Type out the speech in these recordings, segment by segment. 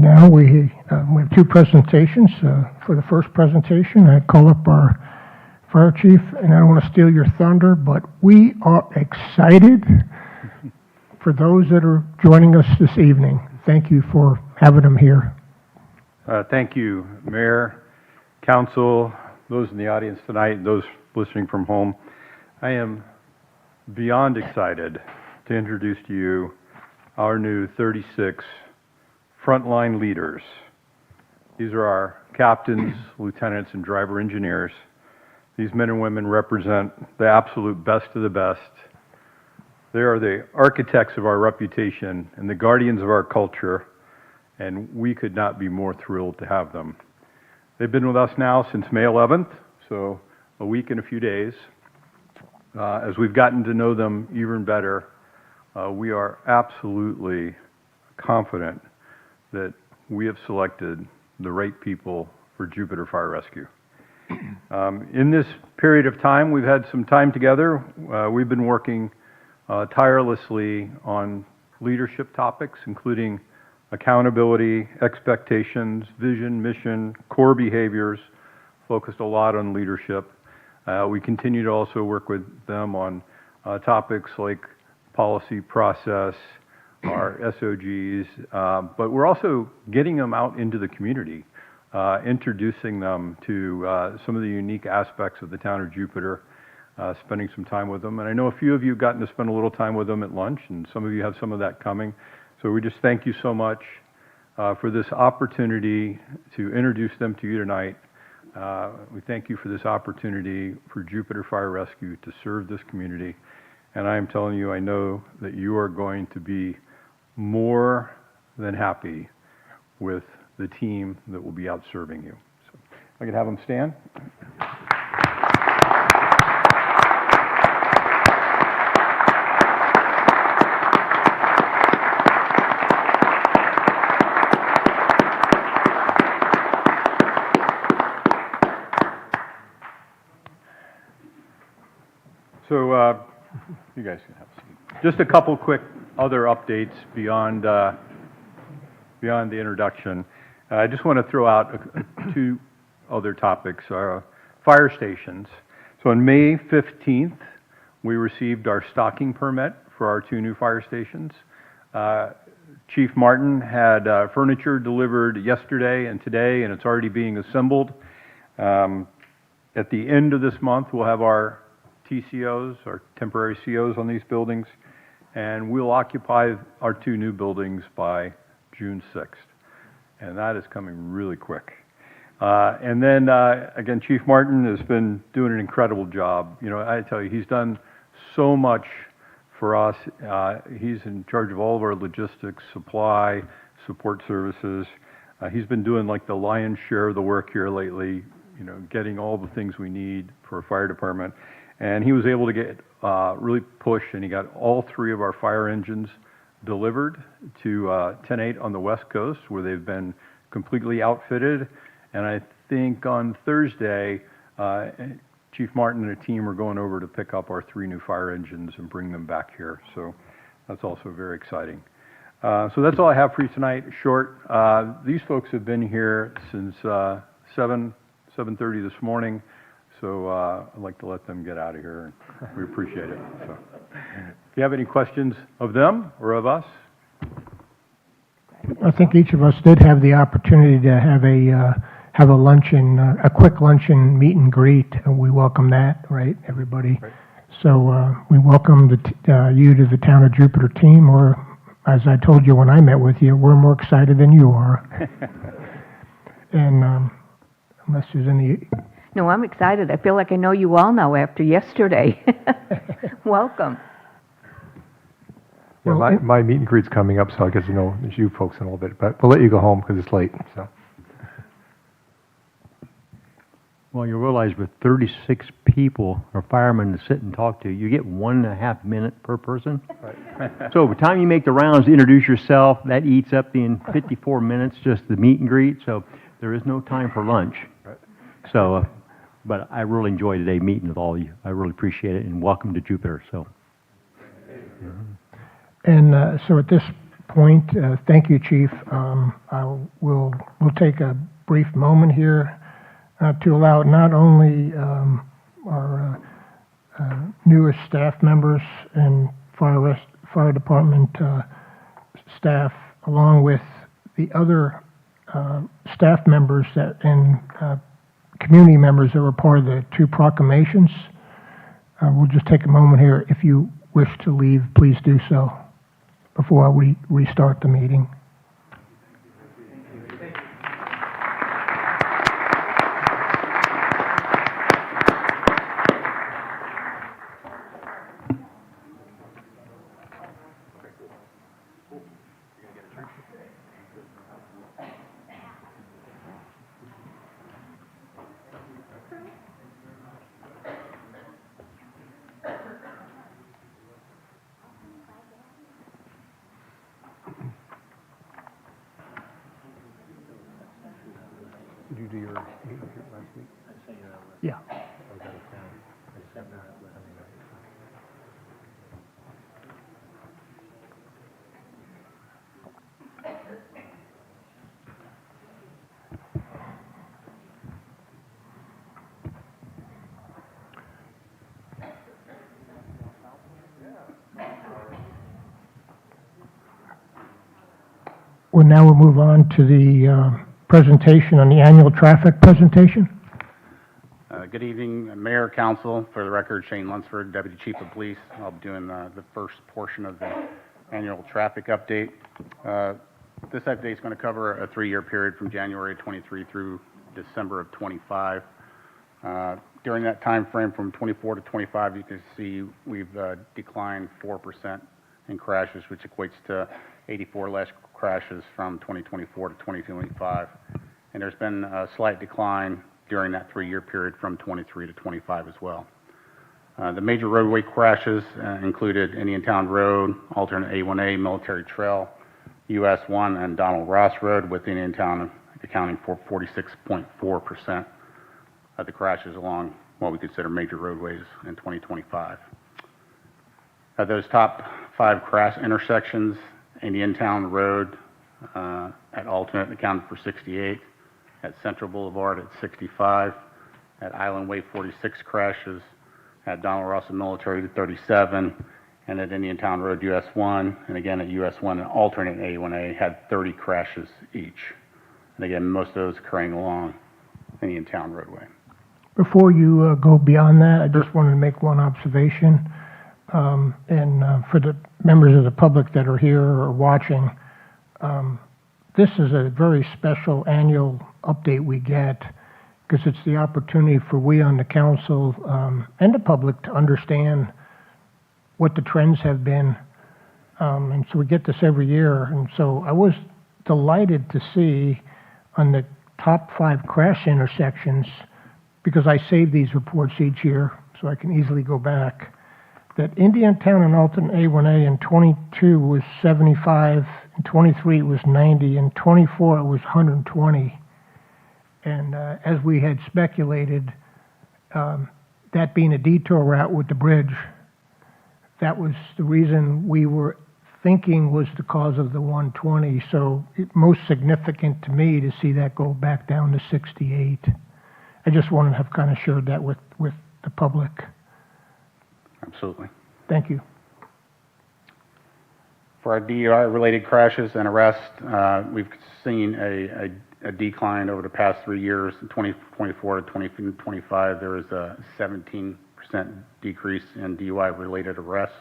Now we have two presentations. For the first presentation, I call up our fire chief, and I don't want to steal your thunder, but we are excited for those that are joining us this evening. Thank you for having them here. Thank you, Mayor, Council, those in the audience tonight, those listening from home. I am beyond excited to introduce to you our new 36 frontline leaders. These are our captains, lieutenants, and driver engineers. These men and women represent the absolute best of the best. They are the architects of our reputation and the guardians of our culture, and we could not be more thrilled to have them. They've been with us now since May 11th, so a week and a few days. As we've gotten to know them even better, we are absolutely confident that we have selected the right people for Jupiter Fire Rescue. In this period of time, we've had some time together. We've been working tirelessly on leadership topics, including accountability, expectations, vision, mission, core behaviors, focused a lot on leadership. We continue to also work with them on topics like policy process, our SOGs, but we're also getting them out into the community, introducing them to some of the unique aspects of the town of Jupiter, spending some time with them. And I know a few of you have gotten to spend a little time with them at lunch, and some of you have some of that coming. So we just thank you so much for this opportunity to introduce them to you tonight. We thank you for this opportunity for Jupiter Fire Rescue to serve this community. And I am telling you, I know that you are going to be more than happy with the team that will be out serving you. So I could have them stand. So you guys can have a seat. Just a couple quick other updates beyond the introduction. I just want to throw out two other topics. Fire stations. So on May 15th, we received our stocking permit for our two new fire stations. Chief Martin had furniture delivered yesterday and today, and it's already being assembled. At the end of this month, we'll have our TCOs, our temporary COs on these buildings, and we'll occupy our two new buildings by June 6th. And that is coming really quick. And then, again, Chief Martin has been doing an incredible job. You know, I tell you, he's done so much for us. He's in charge of all of our logistics, supply, support services. He's been doing like the lion's share of the work here lately, you know, getting all the things we need for a fire department. And he was able to get really push, and he got all three of our fire engines delivered to 10-8 on the West Coast, where they've been completely outfitted. And I think on Thursday, Chief Martin and a team are going over to pick up our three new fire engines and bring them back here. So that's also very exciting. So that's all I have for you tonight. Short. These folks have been here since 7:30 this morning. So I'd like to let them get out of here. We appreciate it. So, if you have any questions of them or of us? I think each of us did have the opportunity to have a luncheon, a quick luncheon meet and greet, and we welcome that, right, everybody? Right. So we welcome you to the Town of Jupiter team, or as I told you when I met with you, we're more excited than you are. And unless there's any... No, I'm excited. I feel like I know you all now after yesterday. Welcome. Yeah, my meet and greet's coming up, so I get to know you folks in a little bit, but we'll let you go home because it's late. So. Well, you realize with 36 people or firemen to sit and talk to, you get 1.5 minutes per person. Right. So by the time you make the rounds, introduce yourself, that eats up the 54 minutes, just the meet and greet, so there is no time for lunch. Right. So, but I really enjoyed today meeting with all of you. I really appreciate it, and welcome to Jupiter. So. And so at this point. Thank you, Chief. We'll take a brief moment here to allow not only our newest staff members and fire department staff, along with the other staff members and community members that were part of the two proclamations. We'll just take a moment here. If you wish to leave, please do so before we restart the meeting. Did you do your meeting here last week? Yeah. Well, now we'll move on to the presentation on the annual traffic presentation. Good evening, Mayor, Council. For the record, Shane Lunsford, Deputy Chief of Police. I'll be doing the first portion of the annual traffic update. This update is going to cover a 3-year period from January 23 through December of 25. During that time frame from 24 to 25, you can see we've declined 4% in crashes, which equates to 84 less crashes from 2024 to 2025. And there's been a slight decline during that 3-year period from 23 to 25 as well. The major roadway crashes included Indiantown Road, alternate A1A, Military Trail, US 1, and Donald Ross Road, with Indiantown accounting for 46.4% of the crashes along what we consider major roadways in 2025. Of those top 5 crash intersections, Indiantown Road at alternate accounted for 68, at Central Boulevard at 65, at Island Way 46 crashes, at Donald Ross and Military 37, and at Indiantown Road US 1, and again at US 1 and alternate A1A had 30 crashes each. And again, most of those occurring along Indiantown roadway. Before you go beyond that, I just wanted to make one observation. For the members of the public that are here or watching, this is a very special annual update we get because it's the opportunity for we on the council and the public to understand what the trends have been. And so we get this every year. And so I was delighted to see on the top 5 crash intersections, because I save these reports each year so I can easily go back, that Indiantown and alternate A1A in 22 was 75, in 23 it was 90, in 24 it was 120. And as we had speculated, that being a detour route with the bridge, that was the reason we were thinking was the cause of the 120. So most significant to me to see that go back down to 68. I just wanted to have kind of shared that with the public. Absolutely. Thank you. For our DUI-related crashes and arrests, we've seen a decline over the past 3 years. In 2024 to 2025, there was a 17% decrease in DUI-related arrests,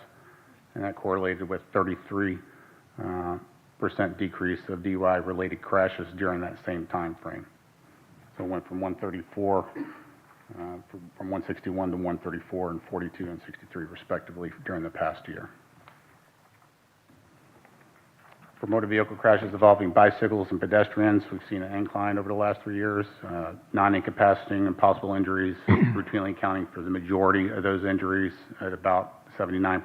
and that correlated with 33% decrease of DUI-related crashes during that same time frame. So it went from 134, from 161 to 134, and 42 and 63 respectively during the past year. For motor vehicle crashes involving bicycles and pedestrians, we've seen an incline over the last 3 years. Non-incapacitating and possible injuries routinely accounting for the majority of those injuries at about 79%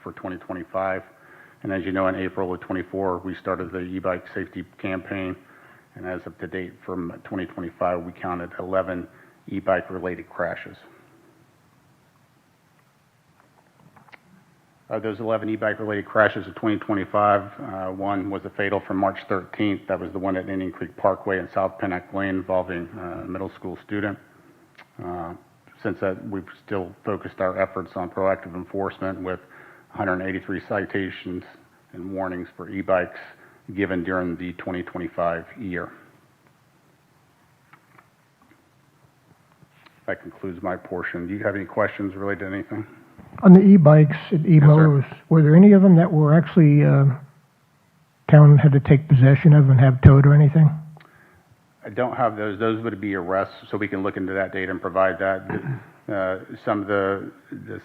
for 2025. And as you know, in April of 24, we started the e-bike safety campaign. And as of to date from 2025, we counted 11 e-bike related crashes. Of those 11 e-bike related crashes of 2025, one was a fatal from March 13th. That was the one at Indian Creek Parkway and South Pennock Lane involving a middle school student. Since that, we've still focused our efforts on proactive enforcement with 183 citations and warnings for e-bikes given during the 2025 year. That concludes my portion. Do you have any questions related to anything? On the e-bikes and e-motors, were there any of them that were actually, town had to take possession of and have towed or anything? I don't have those. Those would be arrests, so we can look into that data and provide that. Some of the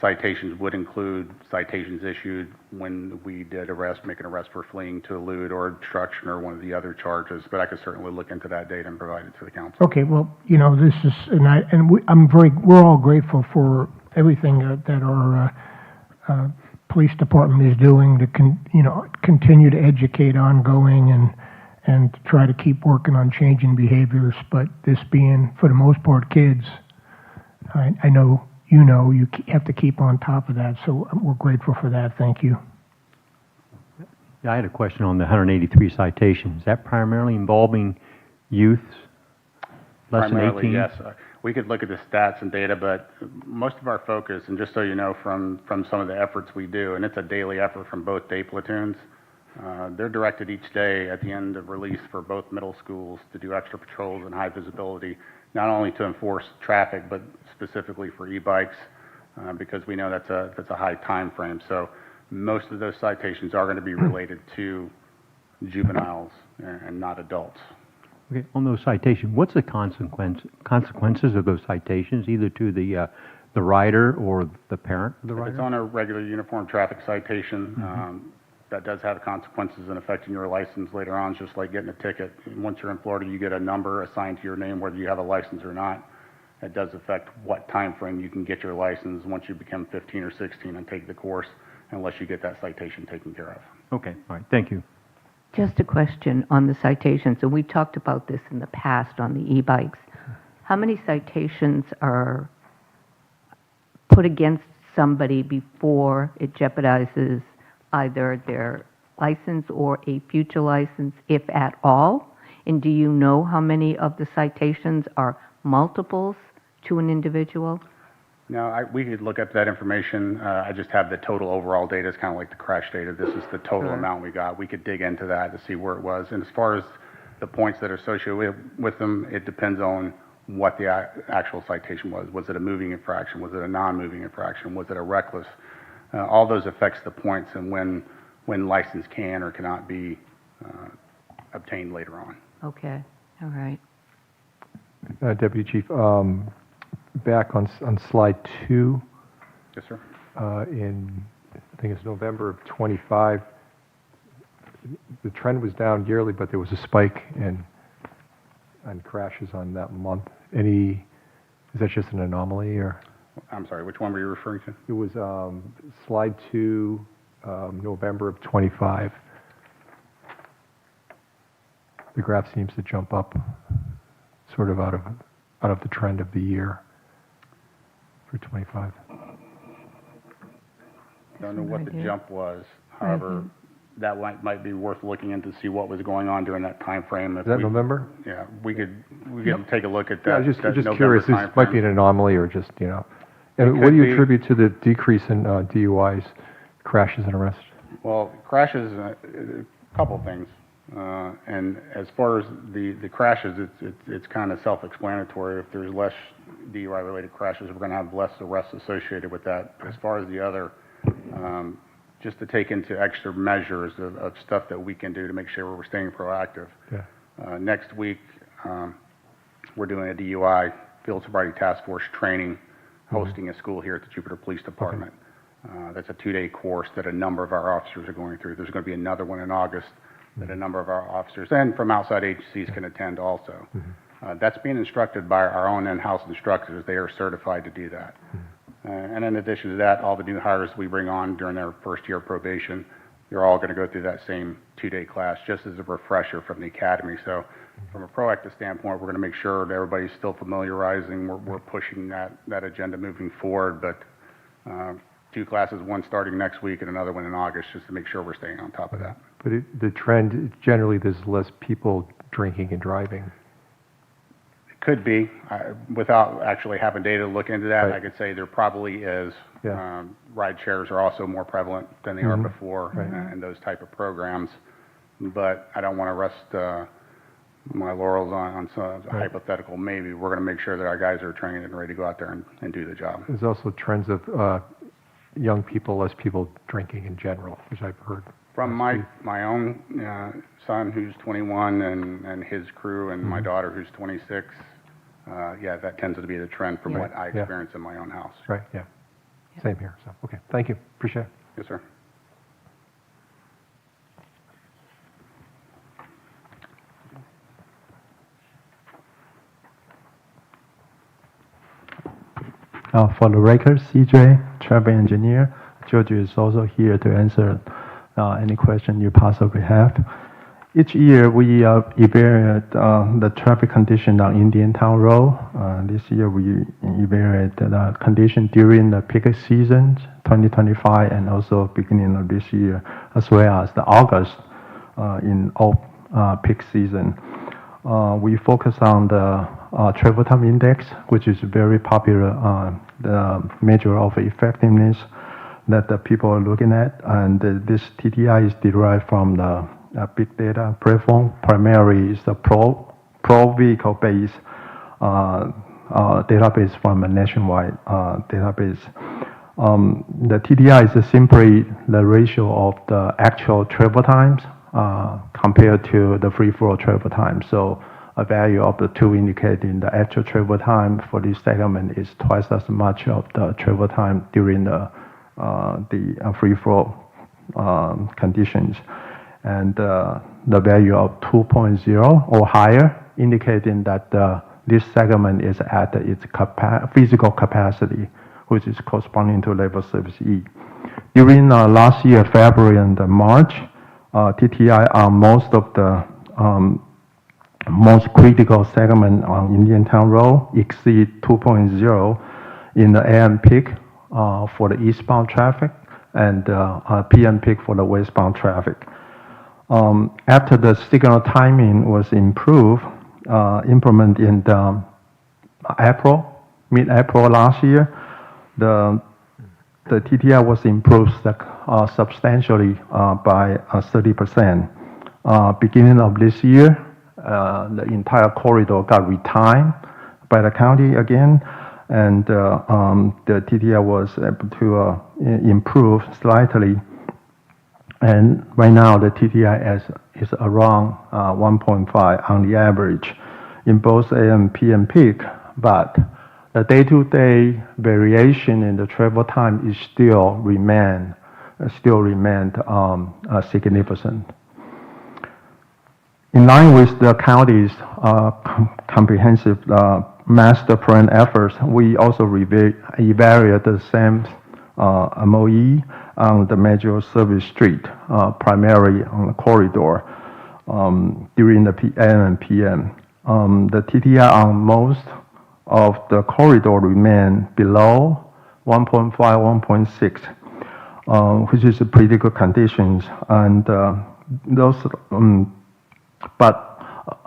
citations would include citations issued when we did make an arrest for fleeing to elude or obstruction or one of the other charges, but I could certainly look into that data and provide it to the council. Okay, well, this is, we're all grateful for everything that our police department is doing to continue to educate ongoing and to try to keep working on changing behaviors. But this being, for the most part, kids, I know you have to keep on top of that. So we're grateful for that. Thank you. Yeah, I had a question on the 183 citations. Is that primarily involving youths less than 18? Primarily, yes. We could look at the stats and data, but most of our focus, and just so you know from some of the efforts we do, and it's a daily effort from both day platoons, they're directed each day at the end of release for both middle schools to do extra patrols and high visibility, not only to enforce traffic, but specifically for e-bikes, because we know that's a high time frame. So most of those citations are going to be related to juveniles and not adults. Okay, on those citations, what's the consequences of those citations, either to the rider or the parent of the If rider? it's on a regular uniform traffic citation, that does have consequences in affecting your license later on, just like getting a ticket. Once you're in Florida, you get a number assigned to your name, whether you have a license or not. It does affect what time frame you can get your license once you become 15 or 16 and take the course, unless you get that citation taken care of. Okay, all right, thank you. Just a question on the citations, and we've talked about this in the past on the e-bikes. How many citations are put against somebody before it jeopardizes either their license or a future license, if at all? And do you know how many of the citations are multiples to an individual? No, we could look up that information. I just have the total overall data. It's kind of like the crash data. This is the total amount we got. We could dig into that to see where it was. And as far as the points that are associated with them, it depends on what the actual citation was. Was it a moving infraction? Was it a non-moving infraction? Was it a reckless? All those affects the points and when license can or cannot be obtained later on. Okay, all right. Deputy Chief, back on slide 2, Yes, sir. in, I think it's November of 25, the trend was down yearly, but there was a spike on crashes on that month. Is that just an anomaly, or? I'm sorry, which one were you referring to? It was slide 2, November of 25. The graph seems to jump up sort of out of the trend of the year for 25. Don't know what the idea. jump was. However, that might be worth looking into to see what was going on during that time frame. Is that November? Yeah, we could take a look at Yeah, that. I was just November curious, this timeframe. might be an anomaly or just, And It what do you could be. attribute to the decrease in DUIs, crashes and arrests? Well, crashes, a couple things. And as far as the crashes, it's kind of self-explanatory. If there's less DUI-related crashes, we're going to have less arrests associated with that. As far as the other, just to take into extra measures of stuff that we can do to make sure we're staying proactive. Yeah. Next week, we're doing a DUI field sobriety task force training, hosting a school here at the Jupiter Police Department. That's a 2-day course that a number of our officers are going through. There's going to be another one in August that a number of our officers and from outside agencies can attend also. That's being instructed by our own in-house instructors. They are certified to do that. And in addition to that, all the new hires we bring on during their first year of probation, they're all going to go through that same 2-day class just as a refresher from the academy. So from a proactive standpoint, we're going to make sure that everybody's still familiarizing. We're pushing that agenda moving forward, but 2 classes, one starting next week and another one in August, just to make sure we're staying on top of that. But the trend, generally, there's less people drinking and driving. It could be, without actually having data to look into that, Right. I could say there probably is. Yeah. Ride shares are also more prevalent than they are before, Right. and those type of programs. But I don't want to rest my laurels on some hypothetical maybe. We're going to make sure that our guys are trained and ready to go out there and do the job. There's also trends of young people, less people drinking in general, which I've heard. From my own son, who's 21, and his crew, and my daughter, who's 26, yeah, that tends to be the trend from what I Yeah. experience in my own house. Right, yeah. Same here, so, okay, thank you, appreciate it. Yes, sir. For the record, CJ, traffic engineer. George is also here to answer any question you possibly have. Each year, we evaluate the traffic condition on Indian Town Road. This year, we evaluate the condition during the peak season, 2025, and also beginning of this year, as well as the August in all peak season. We focus on the travel time index, which is very popular, the measure of effectiveness that the people are looking at. And this TTI is derived from the big data platform. Primarily is the pro vehicle based database from a nationwide database. The TTI is simply the ratio of the actual travel times compared to the free flow travel time. So a value of the 2 indicating the actual travel time for this segment is twice as much of the travel time during the free flow conditions. And the value of 2.0 or higher indicating that this segment is at its physical capacity, which is corresponding to level service E. During last year, February and March, TTI on most of the most critical segment on Indian Town Road exceed 2.0 in the AM peak for the eastbound traffic and PM peak for the westbound traffic. After the signal timing was improved, implemented in the mid-April last year, the TTI was improved substantially by 30%. Beginning of this year, the entire corridor got retimed by the county again, and the TTI was able to improve slightly. And right now, the TTI is around 1.5 on the average in both AM and PM peak, but the day-to-day variation in the travel time is still remained significant. In line with the county's comprehensive master plan efforts, we also evaluate the same MOE on the major service street, primarily on the corridor during the AM and PM. The TTI on most of the corridor remain below 1.5, 1.6, which is a pretty good conditions. And those, but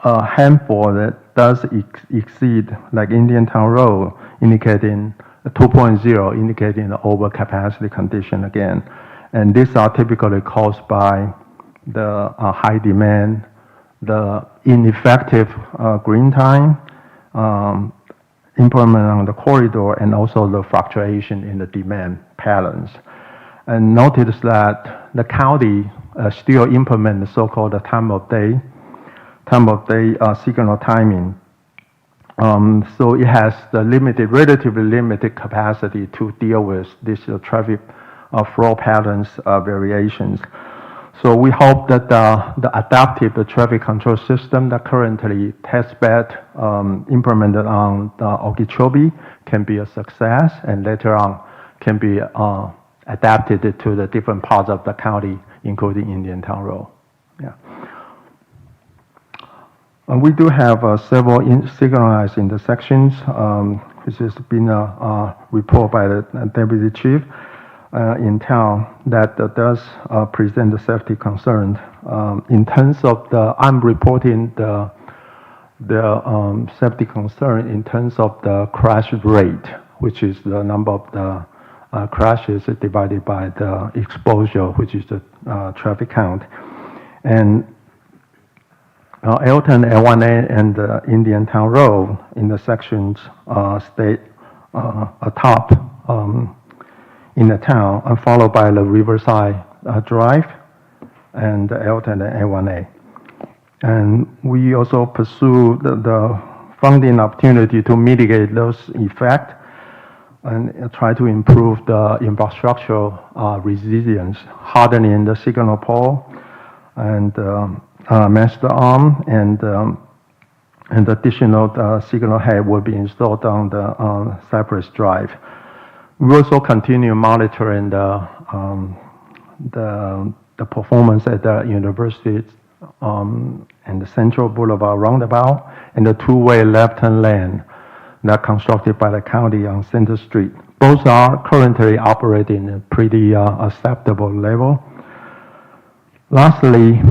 a handful that does exceed, like Indian Town Road, indicating 2.0, indicating the overcapacity condition again. And these are typically caused by the high demand, the ineffective green time, implement on the corridor, and also the fluctuation in the demand patterns. And notice that the county still implement the so-called time of day signal timing. So it has the relatively limited capacity to deal with this traffic flow patterns variations. So we hope that the adaptive traffic control system that currently testbed implemented on the Okeechobee can be a success, and later on can be adapted to the different parts of the county, including Indian Town Road. Yeah. We do have several signalized intersections. This has been a report by the Deputy Chief. in town that does present a safety concern. In terms of I'm reporting the safety concern in terms of the crash rate, which is the number of the crashes divided by the exposure, which is the traffic count. And Elton A1A and Indian Town Road in the sections stay atop in the town, and followed by the Riverside Drive and Elton A1A. And we also pursue the funding opportunity to mitigate those effects and try to improve the infrastructural resilience, hardening the signal pole and master arm, and additional signal head will be installed on the Cypress Drive. We also continue monitoring the performance at the university and the Central Boulevard roundabout and the two-way left-hand lane that constructed by the county on Center Street. Both are currently operating at a pretty acceptable level. Lastly,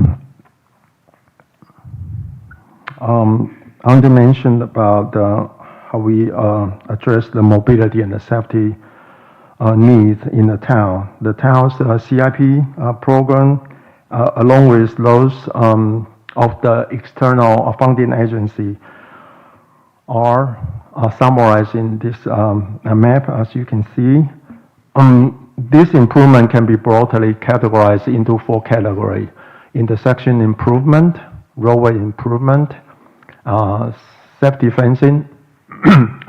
I want to mention about how we address the mobility and the safety needs in the town. The town's CIP program, along with those of the external funding agency, are summarized in this map, as you can see. This improvement can be broadly categorized into 4 categories: intersection improvement, roadway improvement, safety fencing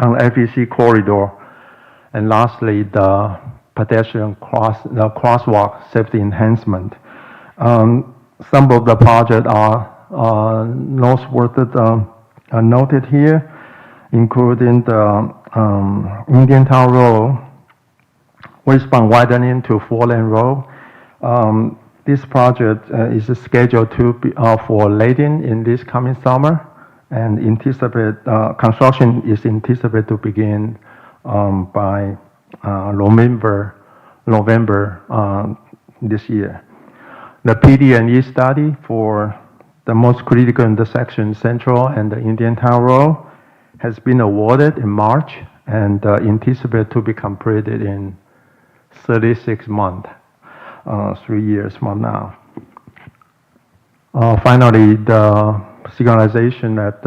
on FEC corridor, and lastly, the pedestrian crosswalk safety enhancement. Some of the projects are noteworthy noted here, including the Indian Town Road westbound widening to 4-lane road. This project is scheduled to be for letting in this coming summer, and construction is anticipated to begin by November this year. The PD&E study for the most critical intersection, Central and the Indian Town Road, has been awarded in March and anticipated to be completed in 36 months, 3 years from now. Finally, the signalization at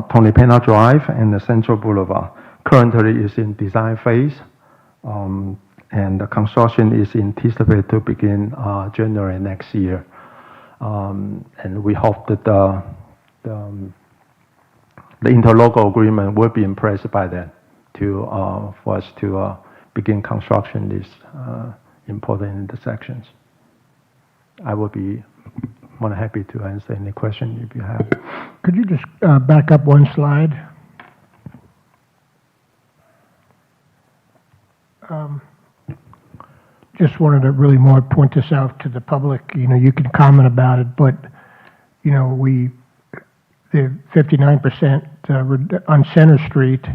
Tony Pena Drive and the Central Boulevard currently is in design phase, and the construction is anticipated to begin January next year. And we hope that the interlocal agreement will be in place by then for us to begin construction these important intersections. I will be more than happy to answer any question if you have. Could you just back up one slide? Just wanted to really more point this out to the public. You know, you can comment about it, but, you know, the 59% on Center Street,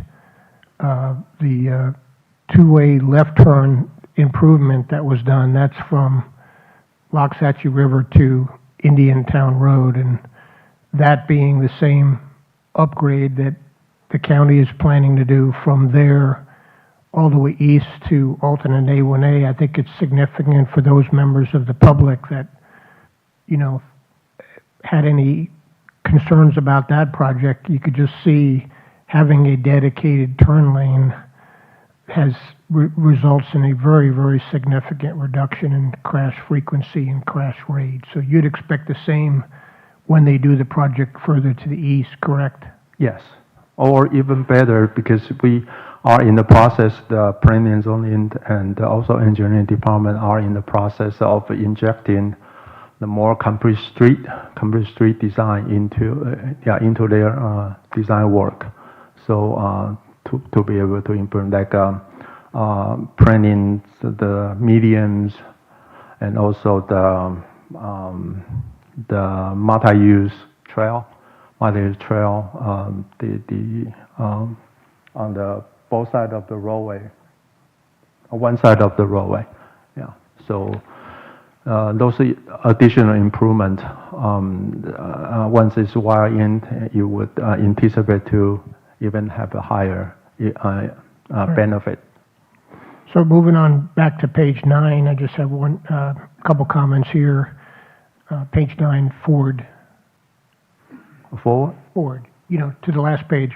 the two-way left turn improvement that was done, that's from Loxahatchee River to Indian Town Road, and that being the same upgrade that the county is planning to do from there all the way east to Alton and A1A. I think it's significant for those members of the public that, you know, had any concerns about that project. You could just see having a dedicated turn lane results in a very, very significant reduction in crash frequency and crash rate. So you'd expect the same when they do the project further to the east, correct? Yes, or even better, because we are in the process, the planning and zoning and also engineering department are in the process of injecting the more complete street design into their design work. So to be able to implement like planning the medians and also the multi-use trail, on the both sides of the roadway, one side of the roadway. Yeah. So those are additional improvement. Once it's wired in, you would anticipate to even have a higher benefit. So moving on back to page 9, I just have one, couple comments here. Page 9, Ford, Forward? to the last page.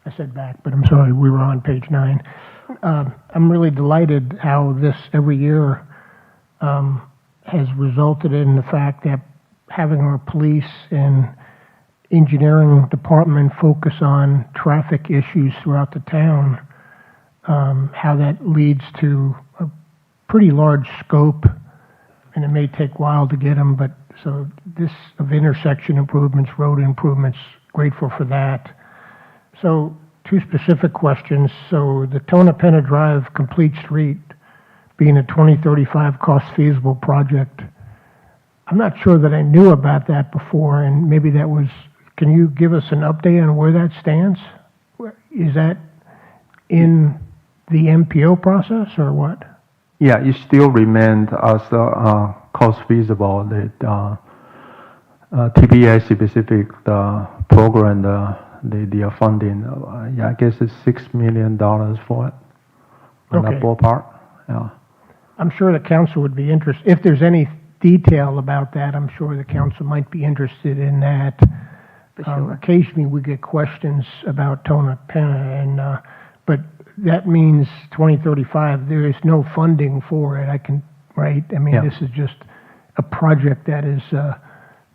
I said back, but I'm sorry, we were on page 9. I'm really delighted how this every year has resulted in the fact that having our police and engineering department focus on traffic issues throughout the town, how that leads to a pretty large scope, and it may take a while to get them, but so this of intersection improvements, road improvements, grateful for that. So 2 specific questions. So the Tonopena Drive Complete Street being a 2035 cost feasible project, I'm not sure that I knew about that before, and maybe that was, can you give us an update on where that stands? Is that in the MPO process or what? Yeah, it still remains as cost feasible. The TPA specific program, the funding, yeah, I guess it's $6 million for it. In that Okay. ballpark. Yeah. I'm sure the council would be interested, if there's any detail about that, I'm sure the council might be interested in that. For sure. Occasionally, we get questions about Tonopena, and, but that means 2035, there is no funding for it, right? I mean, Yeah. this is just a project that is,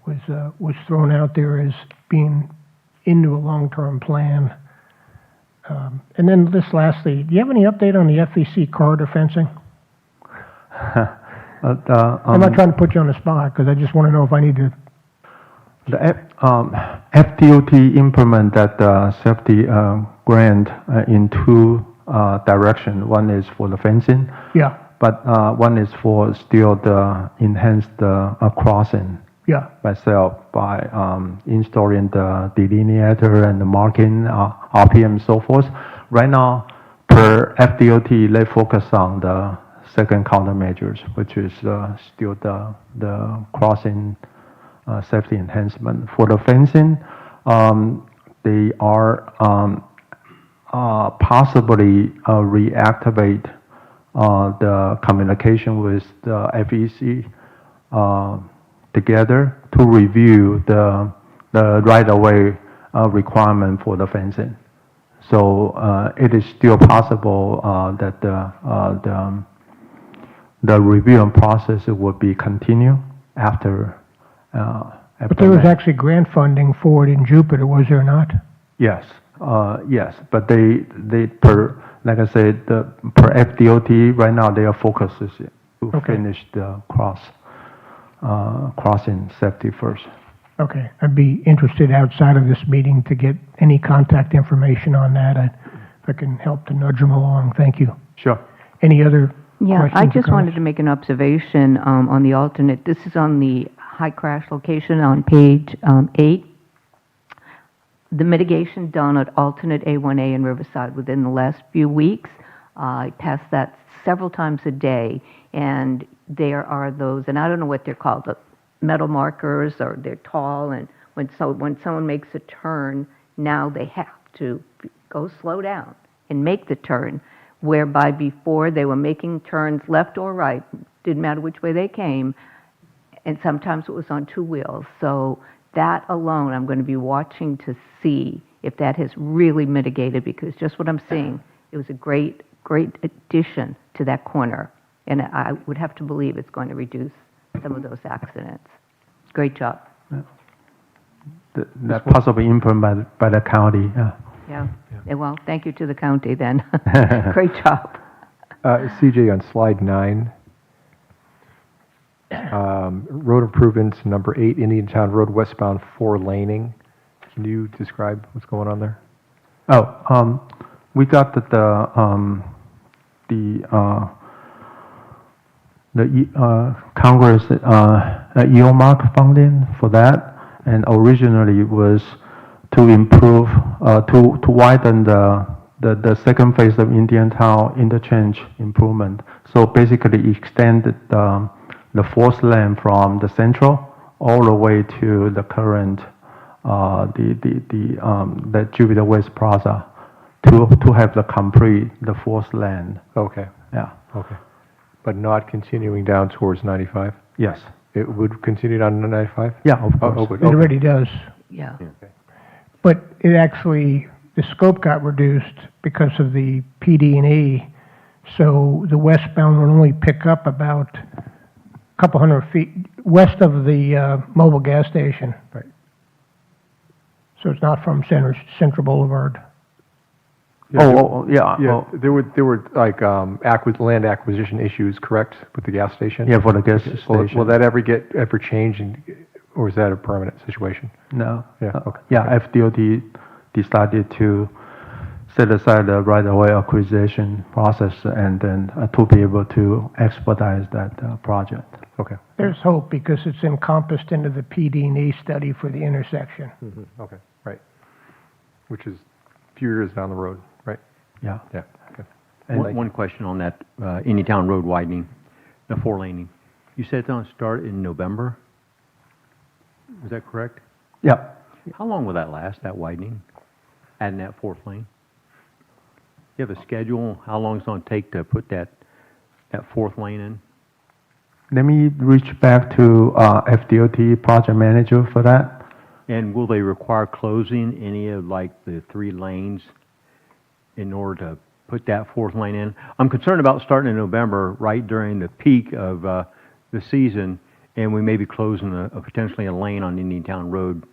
was thrown out there as being into a long-term plan. And then this lastly, do you have any update on the FEC corridor fencing? I'm not trying to put you on the spot, because I just want to know if I need to. The FDOT implement that safety grant in 2 directions. One is for the fencing, Yeah, but one is for still the enhanced crossing yeah, myself by installing the delineator and the marking, RPM, so forth. Right now, per FDOT, they focus on the second countermeasures, which is still the crossing safety enhancement. For the fencing, they are possibly reactivate the communication with the FEC together to review the right-of-way requirement for the fencing. So it is still possible that the review process will be continued after. but there was actually grant funding for it in Jupiter, was there not? Yes, yes, but they per, like I said, per FDOT right now their focus is to Okay. finish the crossing safety first. Okay, I'd be interested outside of this meeting to get any contact information on that. If I can help to nudge them along, thank you. Sure. Any other Yeah, questions I or just wanted comments? to make an observation on the alternate. This is on the high crash location on page 8. The mitigation done at alternate A1A in Riverside within the last few weeks. I pass that several times a day, and there are those, and I don't know what they're called, the metal markers, or they're tall, and when someone makes a turn, now they have to go slow down and make the turn, whereby before they were making turns left or right, didn't matter which way they came, and sometimes it was on 2 wheels. So that alone, I'm going to be watching to see if that has really mitigated, because just what I'm seeing, it was a great addition to that corner, and I would have to believe it's going to reduce some of those accidents. Great job. That possibly implemented by the county. Yeah. Well, thank you to the county then. Great job. CJ, on slide 9, road improvements, number 8, Indiantown Road westbound 4-laning. Can you describe what's going on there? Oh, we got the Congress earmark funding for that, and originally it was to improve, to widen the the second phase of Indian Town interchange improvement. So basically extended the fourth lane from the central all the way to the current the Jupiter West Plaza to have the fourth lane. Okay, Yeah. okay. But not continuing down towards 95? Yes. It would continue down to 95? Yeah, of Oh, course. would, It okay. already does. Yeah. But it actually, the scope got reduced because of the PD&E. So the westbound would only pick up about a couple hundred feet west of the mobile gas station. Right. So it's not from Central Boulevard. Yeah. Yeah, Oh, there were like land acquisition issues, correct, with the gas station? yeah, for the gas Will station. that ever change, or is that a permanent situation? No. Yeah, okay. Yeah, FDOT decided to set aside the right-of-way acquisition process and then to be able to expedite that project. Okay, There's hope because it's encompassed into the PD&E study for the intersection. okay, right. Which is a few years down the road, right? Yeah. Yeah, okay. One question on that, Indian Town Road widening, the four laning. You said it's going to start in November? Is that correct? Yeah. How long will that last, that widening, adding that fourth lane? You have a schedule, how long it's going to take to put that fourth lane in? Let me reach back to FDOT project manager for that. And will they require closing any of like the three lanes in order to put that fourth lane in? I'm concerned about starting in November, right during the peak of the season, and we may be closing potentially a lane on Indian Town Road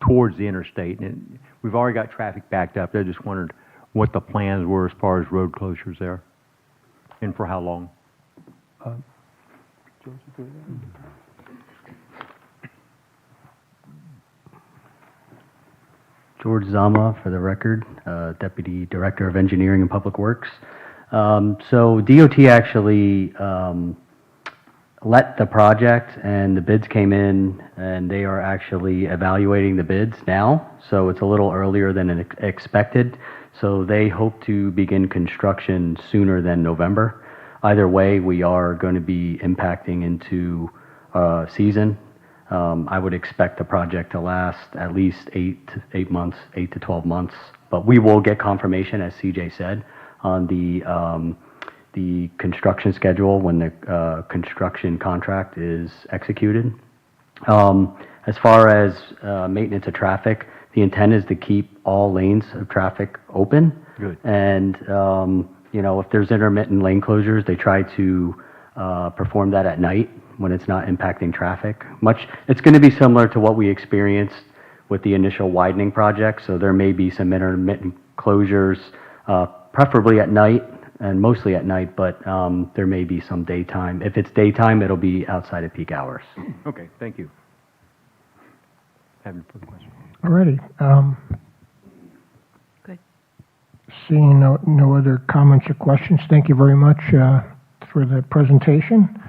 towards the interstate. And we've already got traffic backed up. I just wondered what the plans were as far as road closures there, and for how long? George Zama, for the record, Deputy Director of Engineering and Public Works. So DOT actually let the project, and the bids came in, and they are actually evaluating the bids now. So it's a little earlier than expected. So they hope to begin construction sooner than November. Either way, we are going to be impacting into season. I would expect the project to last at least 8 to 12 months. But we will get confirmation, as CJ said, on the construction schedule when the construction contract is executed. As far as maintenance of traffic, the intent is to keep all lanes of traffic open. Good. And, if there's intermittent lane closures, they try to perform that at night when it's not impacting traffic. It's going to be similar to what we experienced with the initial widening project, so there may be some intermittent closures, preferably at night and mostly at night, but there may be some daytime. If it's daytime, it'll be outside of peak hours. Okay, thank you. Have any further questions? Alrighty. Good. Seeing no other comments or questions, thank you very much for the presentation.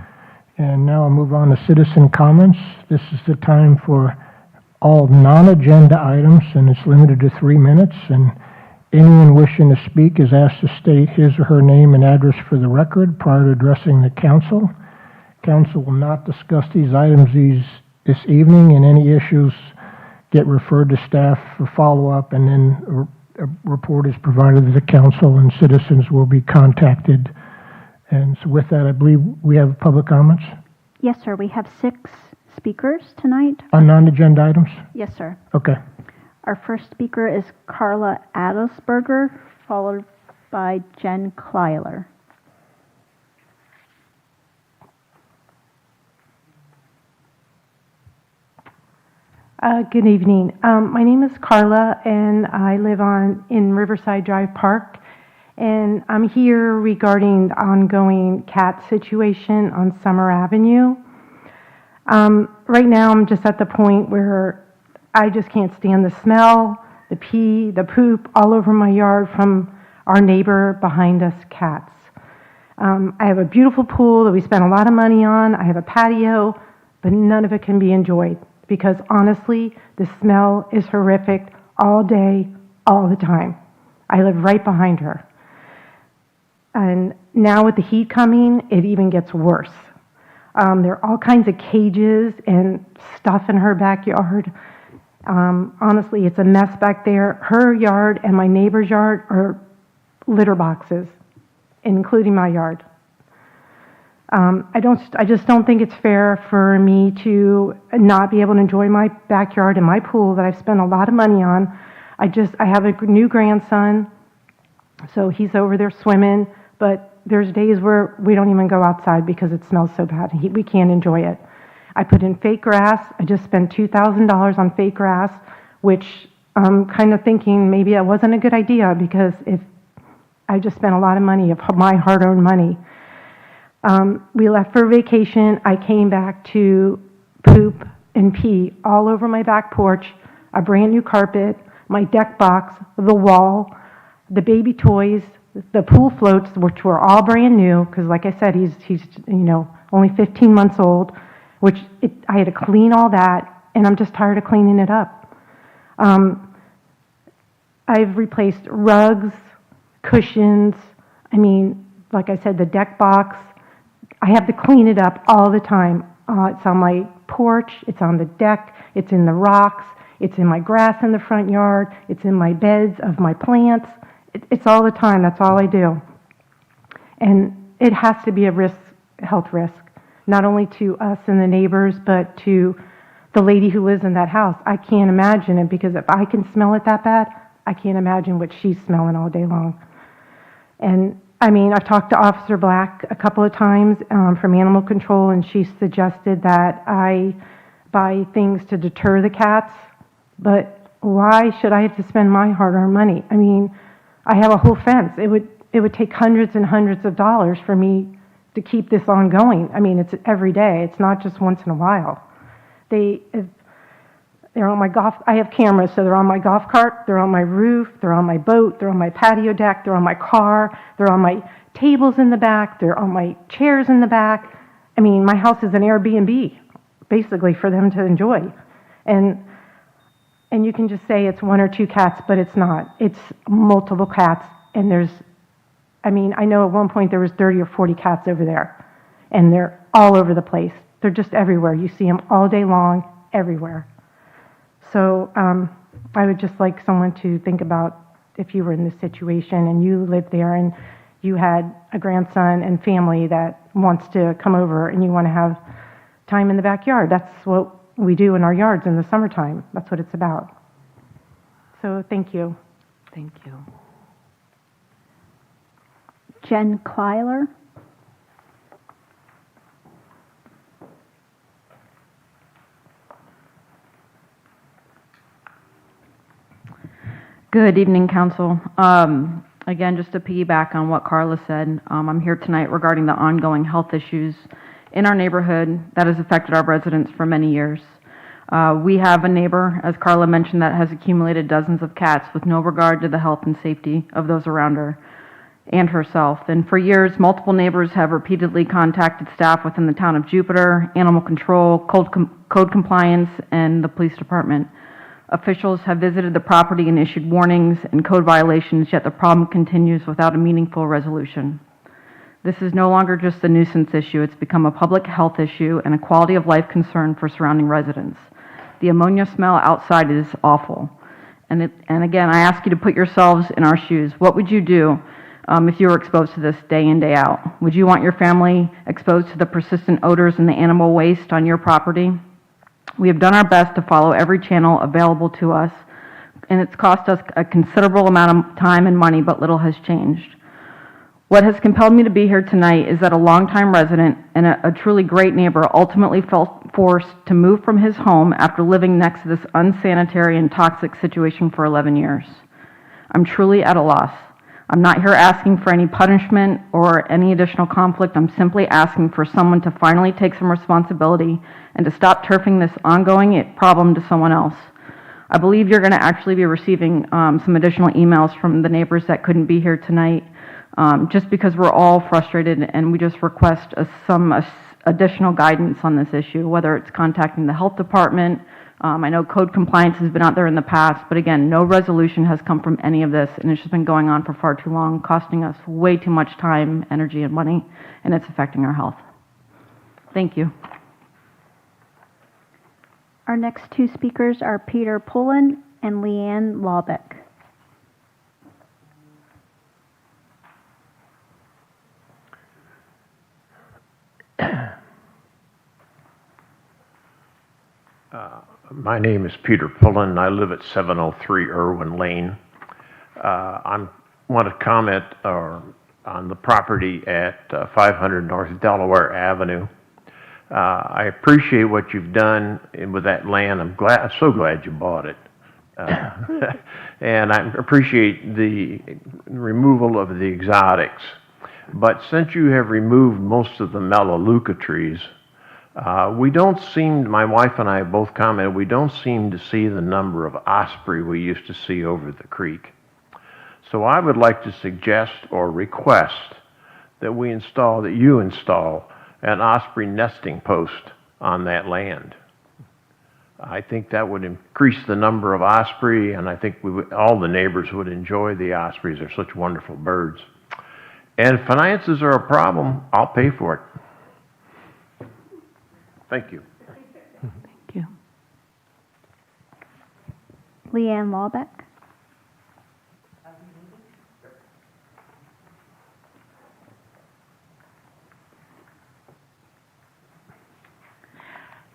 And now I'll move on to citizen comments. This is the time for all non-agenda items, and it's limited to 3 minutes. And anyone wishing to speak is asked to state his or her name and address for the record prior to addressing the council. Council will not discuss these items this evening, and any issues get referred to staff for follow-up, and then a report is provided to the council, and citizens will be contacted. And so with that, I believe we have public comments Yes, sir. We have 6 speakers tonight. on non-agenda items. Yes, sir. Okay. Our first speaker is Carla Adelsberger, followed by Jen Kleiler. Good evening. My name is Carla, and I live in Riverside Drive Park. And I'm here regarding the ongoing cat situation on Summer Avenue. Right now, I'm just at the point where I just can't stand the smell, the pee, the poop all over my yard from our neighbor behind us, cats. I have a beautiful pool that we spent a lot of money on. I have a patio, but none of it can be enjoyed because honestly, the smell is horrific all day, all the time. I live right behind her. And now with the heat coming, it even gets worse. There are all kinds of cages and stuff in her backyard. Honestly, it's a mess back there. Her yard and my neighbor's yard are litter boxes, including my yard. I just don't think it's fair for me to not be able to enjoy my backyard and my pool that I've spent a lot of money on. I have a new grandson, so he's over there swimming, but there's days where we don't even go outside because it smells so bad. We can't enjoy it. I put in fake grass. I just spent $2,000 on fake grass, which I'm kind of thinking maybe that wasn't a good idea because if I just spent a lot of money, of my hard-earned money. We left for vacation. I came back to poop and pee all over my back porch, a brand new carpet, my deck box, the wall, the baby toys, the pool floats, which were all brand new, because like I said, he's only 15 months old, I had to clean all that, and I'm just tired of cleaning it up. I've replaced rugs, cushions, like I said, the deck box. I have to clean it up all the time. It's on my porch, it's on the deck, it's in the rocks, it's in my grass in the front yard, it's in my beds of my plants. It's all the time, that's all I do. And it has to be a health risk, not only to us and the neighbors, but to the lady who lives in that house. I can't imagine it, because if I can smell it that bad, I can't imagine what she's smelling all day long. And I've talked to Officer Black a couple of times from Animal Control, and she suggested that I buy things to deter the cats, but why should I have to spend my hard-earned money? I have a whole fence. It would take hundreds and hundreds of dollars for me to keep this ongoing. It's every day. It's not just once in a while. They're on my I have cameras, so they're on my golf cart, they're on my roof, they're on my boat, they're on my patio deck, they're on my car, they're on my tables in the back, they're on my chairs in the back. My house is an Airbnb, basically, for them to enjoy. And you can just say it's one or two cats, but it's not. It's multiple cats, and I know at one point there was 30 or 40 cats over there, and they're all over the place. They're just everywhere. You see them all day long, everywhere. So I would just like someone to think about if you were in this situation and you lived there and you had a grandson and family that wants to come over and you want to have time in the backyard. That's what we do in our yards in the summertime. That's what it's about. So thank you. Thank you. Jen Kleiler. Good evening, Council. Again, just to piggyback on what Carla said, I'm here tonight regarding the ongoing health issues in our neighborhood that has affected our residents for many years. We have a neighbor, as Carla mentioned, that has accumulated dozens of cats with no regard to the health and safety of those around her and herself. And for years, multiple neighbors have repeatedly contacted staff within the town of Jupiter, Animal Control, Code Compliance, and the Police Department. Officials have visited the property and issued warnings and code violations, yet the problem continues without a meaningful resolution. This is no longer just a nuisance issue, it's become a public health issue and a quality of life concern for surrounding residents. The ammonia smell outside is awful. And again, I ask you to put yourselves in our shoes. What would you do if you were exposed to this day in, day out? Would you want your family exposed to the persistent odors and the animal waste on your property? We have done our best to follow every channel available to us, and it's cost us a considerable amount of time and money, but little has changed. What has compelled me to be here tonight is that a longtime resident and a truly great neighbor ultimately felt forced to move from his home after living next to this unsanitary and toxic situation for 11 years. I'm truly at a loss. I'm not here asking for any punishment or any additional conflict. I'm simply asking for someone to finally take some responsibility and to stop turfing this ongoing problem to someone else. I believe you're going to actually be receiving some additional emails from the neighbors that couldn't be here tonight, just because we're all frustrated, and we just request some additional guidance on this issue, whether it's contacting the health department, I know code compliance has been out there in the past, but again, no resolution has come from any of this, and it's just been going on for far too long, costing us way too much time, energy, and money, and it's affecting our health. Thank you. Our next two speakers are Peter Pullen and Leanne Lawbeck. My name is Peter Pullen, and I live at 703 Irwin Lane. I want to comment on the property at 500 North Delaware Avenue. I appreciate what you've done with that land. I'm so glad you bought it. And I appreciate the removal of the exotics. But since you have removed most of the Melaleuca trees, we don't seem, my wife and I both commented, we don't seem to see the number of osprey we used to see over the creek. So I would like to suggest or request that you install an osprey nesting post on that land. I think that would increase the number of osprey, and I think all the neighbors would enjoy the ospreys. They're such wonderful birds. And if finances are a problem, I'll pay for it. Thank you. Thank you. Leanne Lawbeck.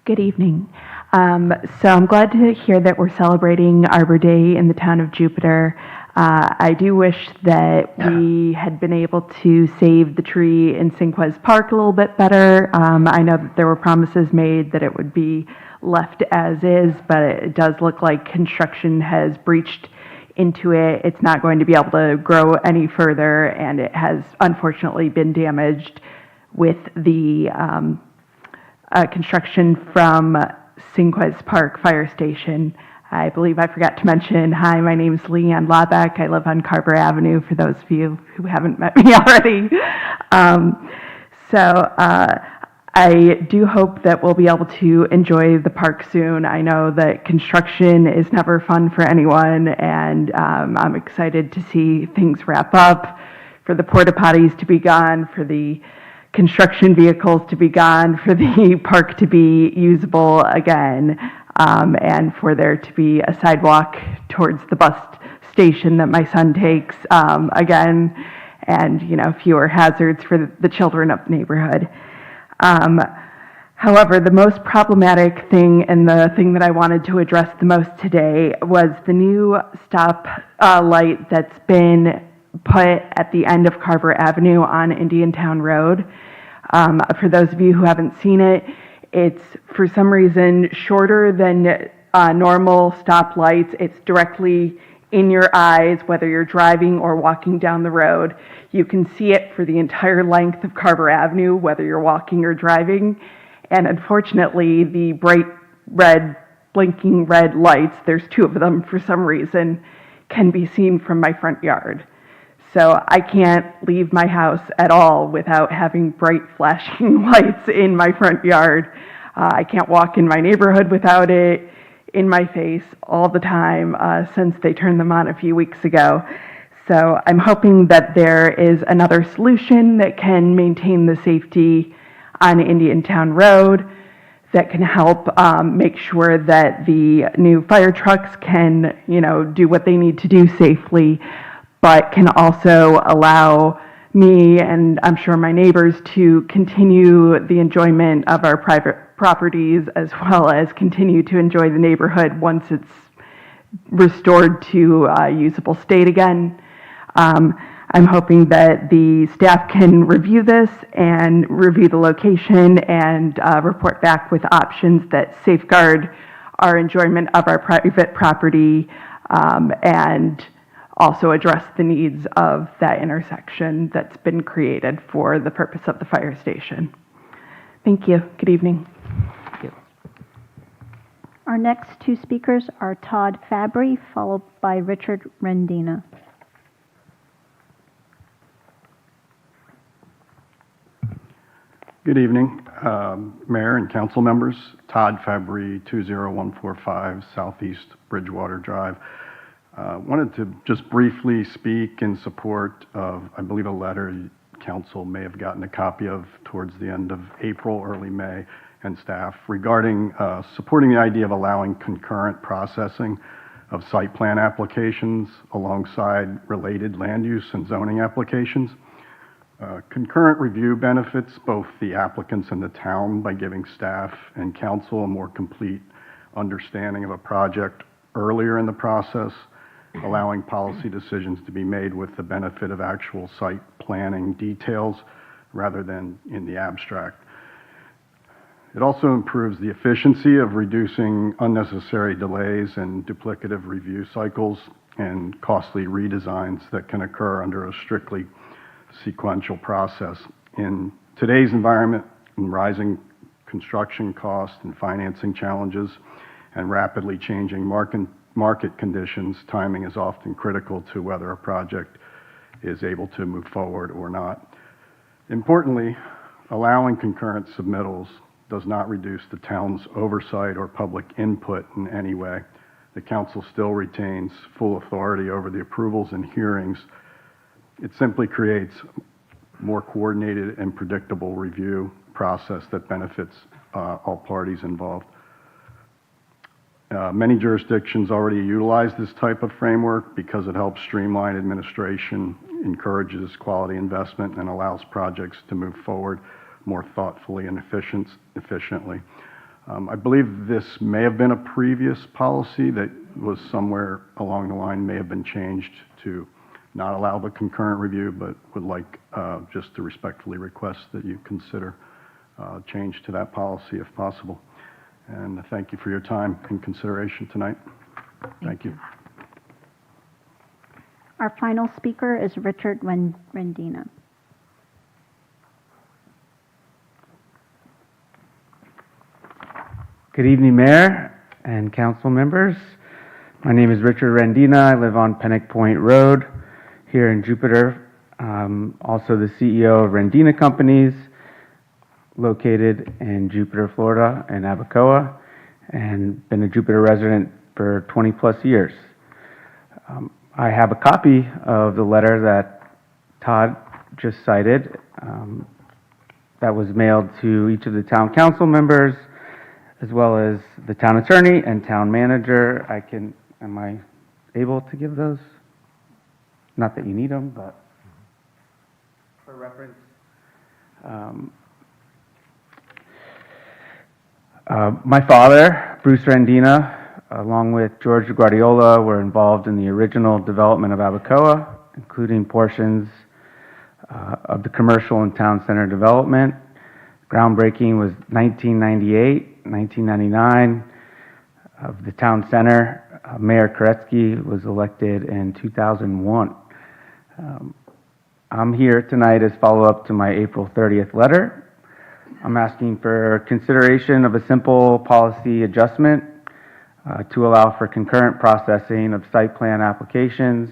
Good evening. So I'm glad to hear that we're celebrating Arbor Day in the town of Jupiter. I do wish that we had been able to save the tree in Cinquez Park a little bit better. I know that there were promises made that it would be left as is, but it does look like construction has breached into it. It's not going to be able to grow any further, and it has unfortunately been damaged with the construction from Cinquez Park Fire Station. I believe I forgot to mention, hi, my name is Leanne Lawbeck. I live on Carver Avenue, for those of you who haven't met me already. I do hope that we'll be able to enjoy the park soon. I know that construction is never fun for anyone, and I'm excited to see things wrap up, for the porta potties to be gone, for the construction vehicles to be gone, for the park to be usable again, and for there to be a sidewalk towards the bus station that my son takes again, and fewer hazards for the children of the neighborhood. However, the most problematic thing, and the thing that I wanted to address the most today, was the new stop light that's been put at the end of Carver Avenue on Indiantown Road. For those of you who haven't seen it, it's for some reason shorter than normal stop lights. It's directly in your eyes, whether you're driving or walking down the road. You can see it for the entire length of Carver Avenue, whether you're walking or driving. And unfortunately, the bright red, blinking red lights, there's two of them for some reason, can be seen from my front yard. So I can't leave my house at all without having bright flashing lights in my front yard. I can't walk in my neighborhood without it in my face all the time since they turned them on a few weeks ago. So I'm hoping that there is another solution that can maintain the safety on Indiantown Road, that can help make sure that the new fire trucks can, do what they need to do safely, but can also allow me, and I'm sure my neighbors, to continue the enjoyment of our private properties, as well as continue to enjoy the neighborhood once it's restored to a usable state again. I'm hoping that the staff can review this and review the location and report back with options that safeguard our enjoyment of our private property, and also address the needs of that intersection that's been created for the purpose of the fire station. Thank you. Good evening. Thank you. Our next two speakers are Todd Fabry, followed by Richard Rendina. Good evening, Mayor and council members. Todd Fabry, 20145 Southeast Bridgewater Drive. Wanted to just briefly speak in support of, I believe, a letter council may have gotten a copy of towards the end of April, early May, and staff regarding supporting the idea of allowing concurrent processing of site plan applications alongside related land use and zoning applications. Concurrent review benefits both the applicants and the town by giving staff and council a more complete understanding of a project earlier in the process, allowing policy decisions to be made with the benefit of actual site planning details rather than in the abstract. It also improves the efficiency of reducing unnecessary delays and duplicative review cycles and costly redesigns that can occur under a strictly sequential process. In today's environment, in rising construction costs and financing challenges and rapidly changing market conditions, timing is often critical to whether a project is able to move forward or not. Importantly, allowing concurrent submittals does not reduce the town's oversight or public input in any way. The council still retains full authority over the approvals and hearings. It simply creates a more coordinated and predictable review process that benefits all parties involved. Many jurisdictions already utilize this type of framework because it helps streamline administration, encourages quality investment, and allows projects to move forward more thoughtfully and efficiently. I believe this may have been a previous policy that was somewhere along the line may have been changed to not allow the concurrent review, but would like just to respectfully request that you consider change to that policy if possible. And thank you for your time and consideration tonight. Thank you. Our final speaker is Richard Rendina. Good evening, Mayor and council members. My name is Richard Rendina. I live on Pennock Point Road here in Jupiter. I'm also the CEO of Rendina Companies, located in Jupiter, Florida, and Abacoa, and been a Jupiter resident for 20 plus years. I have a copy of the letter that Todd just cited that was mailed to each of the town council members, as well as the town attorney and town manager. Am I able to give those? Not that you need them, but for reference. My father, Bruce Rendina, along with George Guardiola, were involved in the original development of Abacoa, including portions of the commercial and town center development. Groundbreaking was 1998. 1999 of the town center. Mayor Koretsky was elected in 2001. I'm here tonight as follow-up to my April 30th letter. I'm asking for consideration of a simple policy adjustment to allow for concurrent processing of site plan applications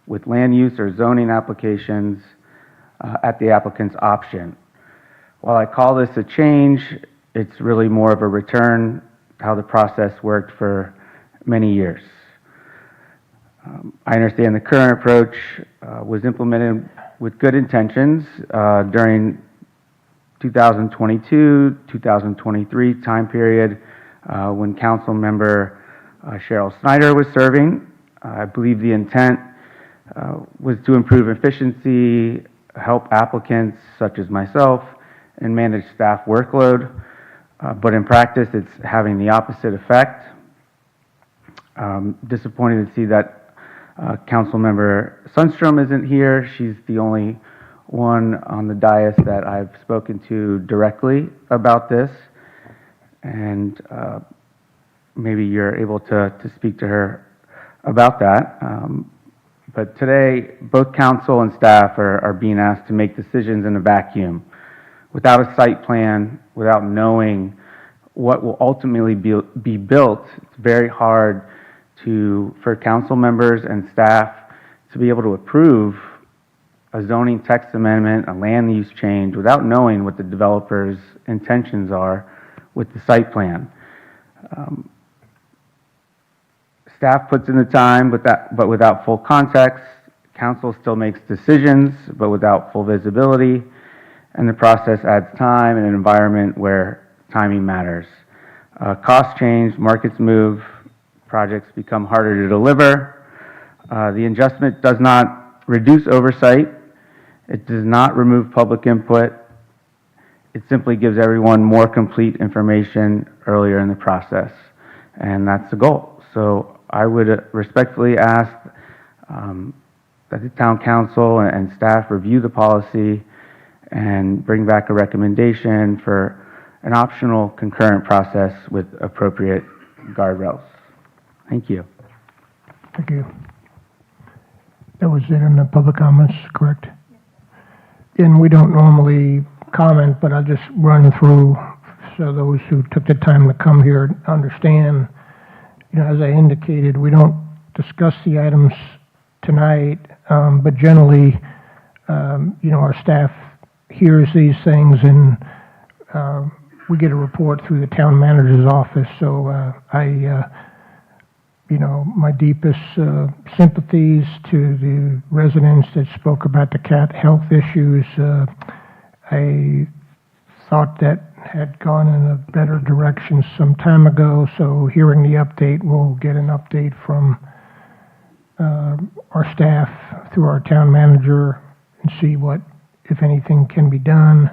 with land use or zoning applications at the applicant's option. While I call this a change, it's really more of a return how the process worked for many years. I understand the current approach was implemented with good intentions during 2022, 2023 time period when council member Cheryl Snyder was serving. I believe the intent was to improve efficiency, help applicants such as myself, and manage staff workload. But in practice, it's having the opposite effect. Disappointed to see that Councilmember Sundstrom isn't here. She's the only one on the dais that I've spoken to directly about this. And maybe you're able to speak to her about that. But today, both council and staff are being asked to make decisions in a vacuum. Without a site plan, without knowing what will ultimately be built, it's very hard for council members and staff to be able to approve a zoning text amendment, a land use change, without knowing what the developer's intentions are with the site plan. Staff puts in the time, but without full context. Council still makes decisions, but without full visibility. And the process adds time in an environment where timing matters. Costs change, markets move, projects become harder to deliver. The adjustment does not reduce oversight. It does not remove public input. It simply gives everyone more complete information earlier in the process. And that's the goal. So I would respectfully ask that the town council and staff review the policy and bring back a recommendation for an optional concurrent process with appropriate guardrails. Thank you. Thank you. That was it in the public comments, correct? And we don't normally comment, but I'll just run through so those who took the time to come here understand. You know, as I indicated, we don't discuss the items tonight, but generally, you know, our staff hears these things and we get a report through the town manager's office. So you know, my deepest sympathies to the residents that spoke about the cat health issues. I thought that had gone in a better direction some time ago, so hearing the update, we'll get an update from our staff through our town manager and see what, if anything, can be done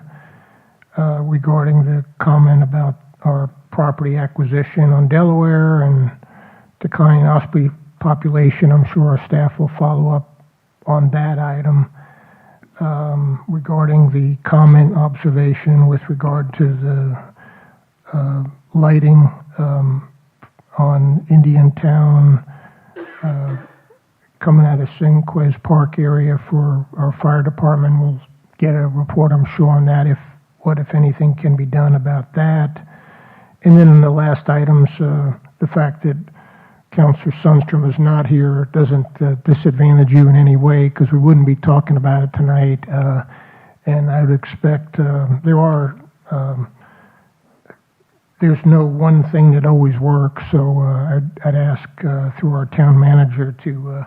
regarding the comment about our property acquisition on Delaware and declining osprey population. I'm sure our staff will follow up on that item. Regarding the comment observation with regard to the lighting on Indian Town coming out of Sinquez Park area for our fire department. We'll get a report, I'm sure, on that, if anything can be done about that. And then in the last items, the fact that Councilor Sundstrom is not here doesn't disadvantage you in any way, because we wouldn't be talking about it tonight. And I would expect there's no one thing that always works. So I'd ask through our town manager to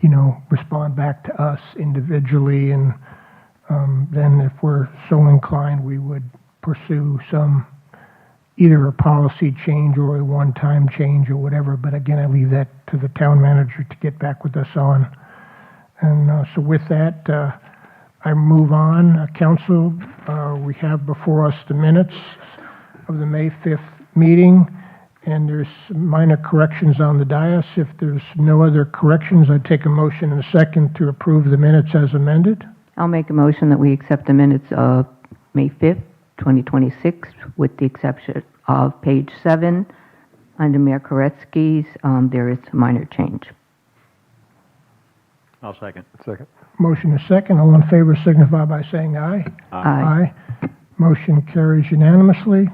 you know, respond back to us individually, and then if we're so inclined, we would pursue some, either a policy change or a one-time change or whatever. But again, I leave that to the town manager to get back with us on. And so with that, I move on. Council, we have before us the minutes of the May 5th meeting, and there's minor corrections on the dais. If there's no other corrections, I'd take a motion in a second to approve the minutes as amended. I'll make a motion that we accept the minutes of May 5th, 2026, with the exception of page 7. Under Mayor Koretsky's, there is a minor change. I'll second. Second. Motion is second. All in favor signify by saying aye. Aye. Motion carries unanimously.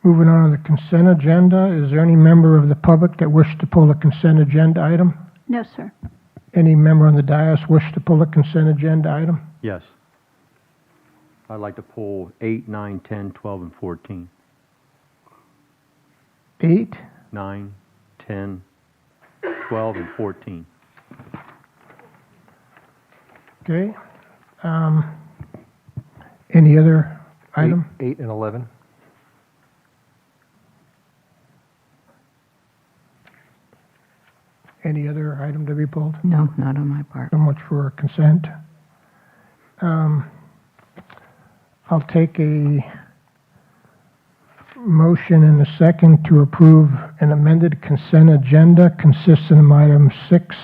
Moving on to the consent agenda. Is there any member of the public that wishes to pull a consent agenda item? No, sir. Any member on the dais wish to pull a consent agenda item? Yes. I'd like to pull 8, 9, 10, 12, and 14. 8, 9, 10, 12, and 14. okay. Any other item? 8 and 11. Any other item to be pulled? No, not on my part. So much for consent. I'll take a motion in a second to approve an amended consent agenda consisting of items 6,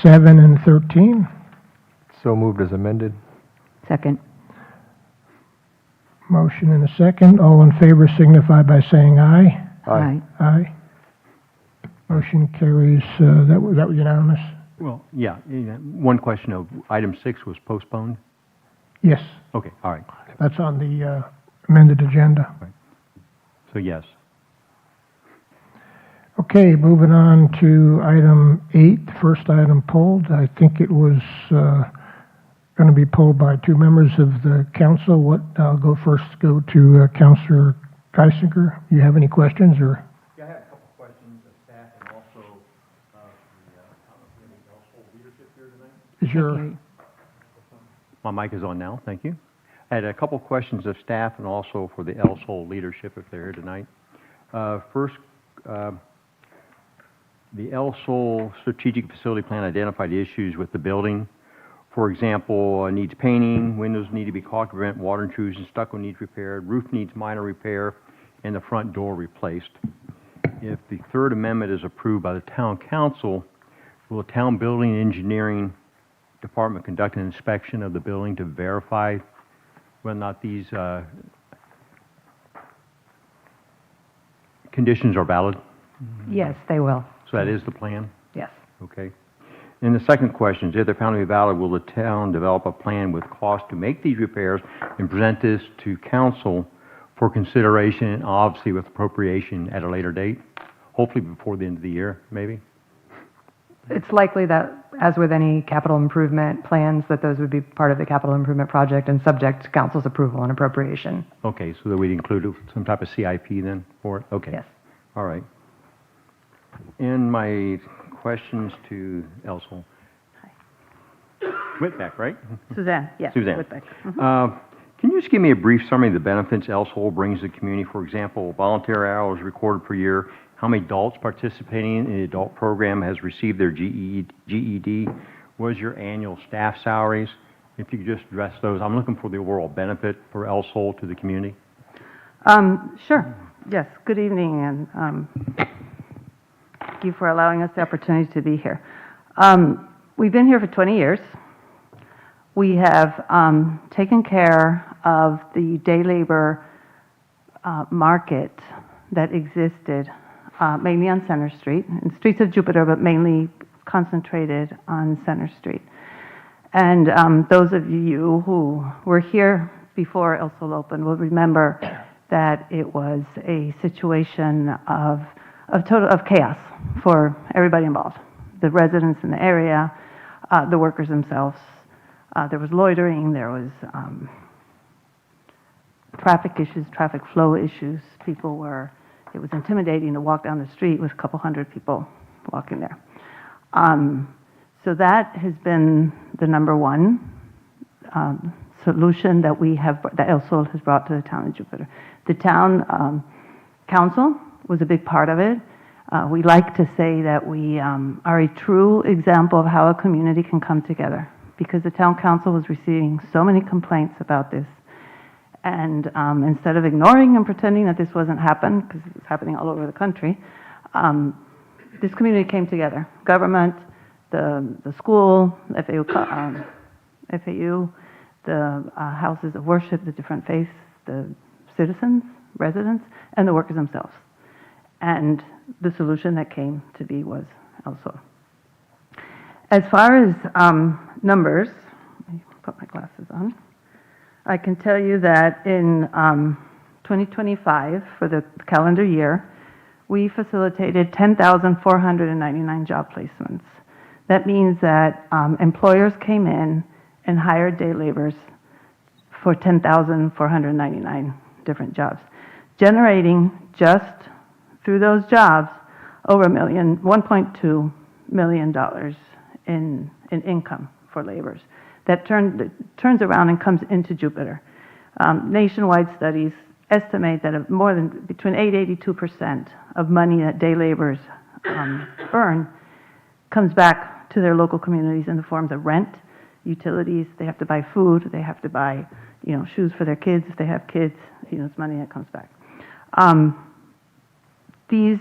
7, and 13. So moved as amended. Second. Motion in a second. All in favor signify by saying aye. Aye. Aye. Motion carries. That was unanimous? Well, yeah. One question of item 6 was postponed? Yes, Okay, all right. that's on the amended agenda. So yes. Okay, moving on to item 8, the first item pulled. I think it was going to be pulled by 2 members of the council. I'll go to Councilor Geisinger, you have any questions, or? Yeah, I have a couple questions of staff and also the household leadership here tonight. Is your, My mic is on now, thank you. I had a couple questions of staff and also for the household leadership if they're here tonight. First, the El Sol Strategic Facility Plan identified issues with the building. For example, needs painting, windows need to be caulked to prevent water intrusion, stucco needs repaired, roof needs minor repair, and the front door replaced. If the Third Amendment is approved by the Town Council, will the Town Building and Engineering Department conduct an inspection of the building to verify whether or not these conditions are valid? Yes, they will. So that is the plan? Yes. Okay. And the second question is, if they're found to be valid, will the town develop a plan with cost to make these repairs and present this to council for consideration and obviously with appropriation at a later date? Hopefully before the end of the year, maybe? It's likely that, as with any capital improvement plans, that those would be part of the capital improvement project and subject to council's approval and appropriation. Okay, so that we'd include some type of CIP then for it? Okay. Yes. All right. And my questions to El Sol. Whitbeck, right? Suzanne, yes. Suzanne. Whitbeck. Can you just give me a brief summary of the benefits El Sol brings to the community? For example, volunteer hours recorded per year, how many adults participating in the adult program has received their GED? What is your annual staff salaries? If you could just address those. I'm looking for the overall benefit for El Sol to the community. Sure. Yes. Good evening, and thank you for allowing us the opportunity to be here. We've been here for 20 years. We have taken care of the day labor market that existed mainly on Center Street, in the streets of Jupiter, but mainly concentrated on Center Street. And those of you who were here before El Sol opened will remember that it was a situation of chaos for everybody involved, the residents in the area, the workers themselves. There was loitering, there was traffic issues, traffic flow issues. It was intimidating to walk down the street with a couple hundred people walking there. So that has been the number one solution that that El Sol has brought to the town of Jupiter. The town council was a big part of it. We like to say that we are a true example of how a community can come together, because the town council was receiving so many complaints about this. And instead of ignoring and pretending that this wasn't happening, because it's happening all over the country, this community came together. Government, the school, FAU, the houses of worship, the different faiths, the citizens, residents, and the workers themselves. And the solution that came to be was El Sol. As far as numbers, let me put my glasses on. I can tell you that in 2025, for the calendar year, we facilitated 10,499 job placements. That means that employers came in and hired day laborers for 10,499 different jobs, generating just through those jobs over $1.2 million in income for laborers. That turns around and comes into Jupiter. Nationwide studies estimate that between 8% and 82% of money that day laborers earn comes back to their local communities in the forms of rent, utilities. They have to buy food. They have to buy, shoes for their kids if they have kids. It's money that comes back. These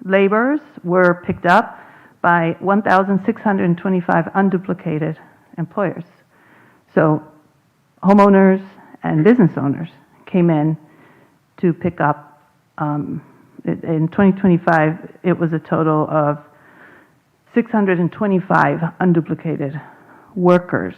laborers were picked up by 1,625 unduplicated employers. So homeowners and business owners came in to pick up, in 2025, it was a total of 625 unduplicated workers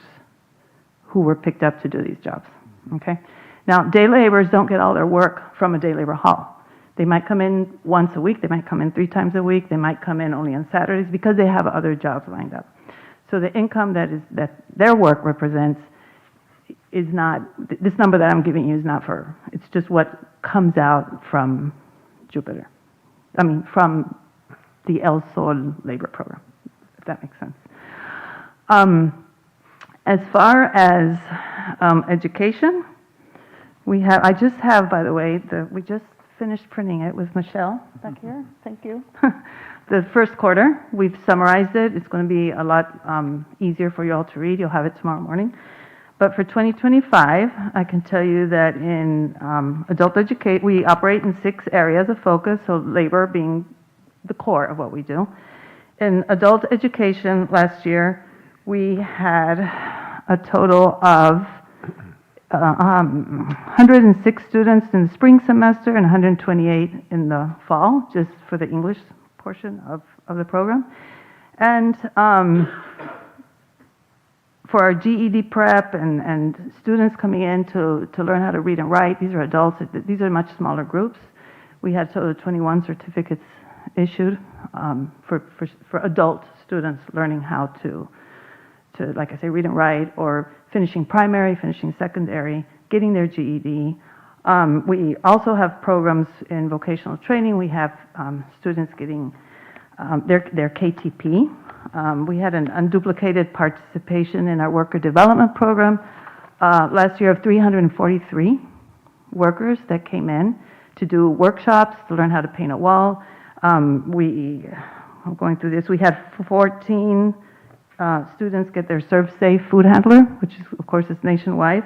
who were picked up to do these jobs, okay? Now, day laborers don't get all their work from a day labor hall. They might come in once a week, they might come in 3 times a week, they might come in only on Saturdays because they have other jobs lined up. So the income that their work represents is not, this number that I'm giving you is not for, it's just what comes out from Jupiter. I mean, from the El Sol labor program, if that makes sense. As far as education, I just have, by the way, we just finished printing it with Michelle back here. Thank you. The first quarter, we've summarized it. It's going to be a lot easier for you all to read. You'll have it tomorrow morning. But for 2025, I can tell you that in adult education, we operate in 6 areas of focus, so labor being the core of what we do. In adult education last year, we had a total of 106 students in the spring semester and 128 in the fall, just for the English portion of the program. And for our GED prep and students coming in to learn how to read and write, these are adults, these are much smaller groups. We had a total of 21 certificates issued for adult students learning how to, like I say, read and write, or finishing primary, finishing secondary, getting their GED. We also have programs in vocational training. We have students getting their KTP. We had an unduplicated participation in our worker development program last year of 343 workers that came in to do workshops, to learn how to paint a wall. I'm going through this. We had 14 students get their ServSafe food handler, which is, of course, is nationwide.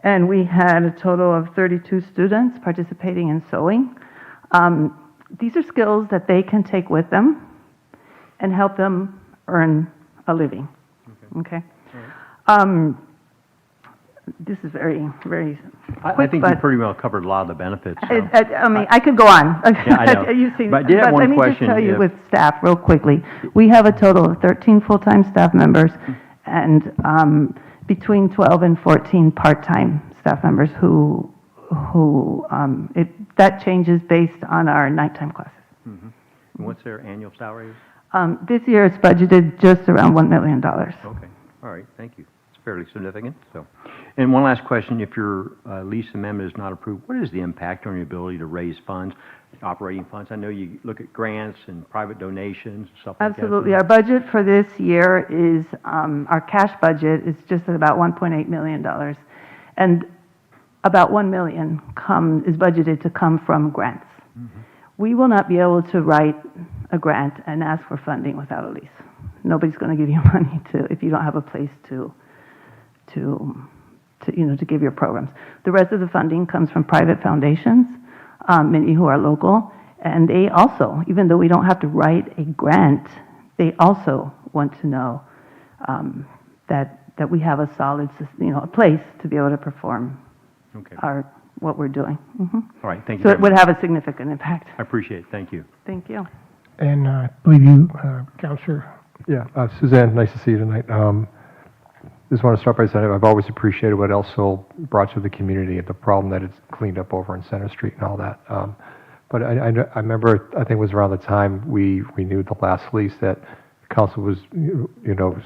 And we had a total of 32 students participating in sewing. These are skills that they can take with them and help them earn a living. Okay? This is very, very I quick, think you but pretty well covered a lot of the benefits. so. I mean, I could go on. Yeah, I know. You've seen, But I did have one let me just question, tell you if- with staff real quickly. We have a total of 13 full-time staff members and between 12 and 14 part-time staff members that changes based on our nighttime classes. Mhm. And what's their annual salary? This year it's budgeted just around $1 million. Okay, all right, thank you. It's fairly significant, so. And one last question, if your lease amendment is not approved, what is the impact on your ability to raise funds, operating funds? I know you look at grants and private donations, and stuff like that. Absolutely. Our budget for this year is, our cash budget is just at about $1.8 million. And about $1 million is budgeted to come from grants. We will not be able to write a grant and ask for funding without a lease. Nobody's going to give you money if you don't have a place to give your programs. The rest of the funding comes from private foundations, many who are local, and they also, even though we don't have to write a grant, they also want to know that we have a solid, a place to be able to perform Okay. what we're doing. All right, thank you So very it would much. have a significant impact. I appreciate it, thank you. Thank you. And I believe you, Counselor. Yeah, Suzanne, nice to see you tonight. Just want to start by saying I've always appreciated what El Sol brought to the community and the problem that it's cleaned up over on Center Street and all that. But I remember, I think it was around the time we renewed the last lease that council was,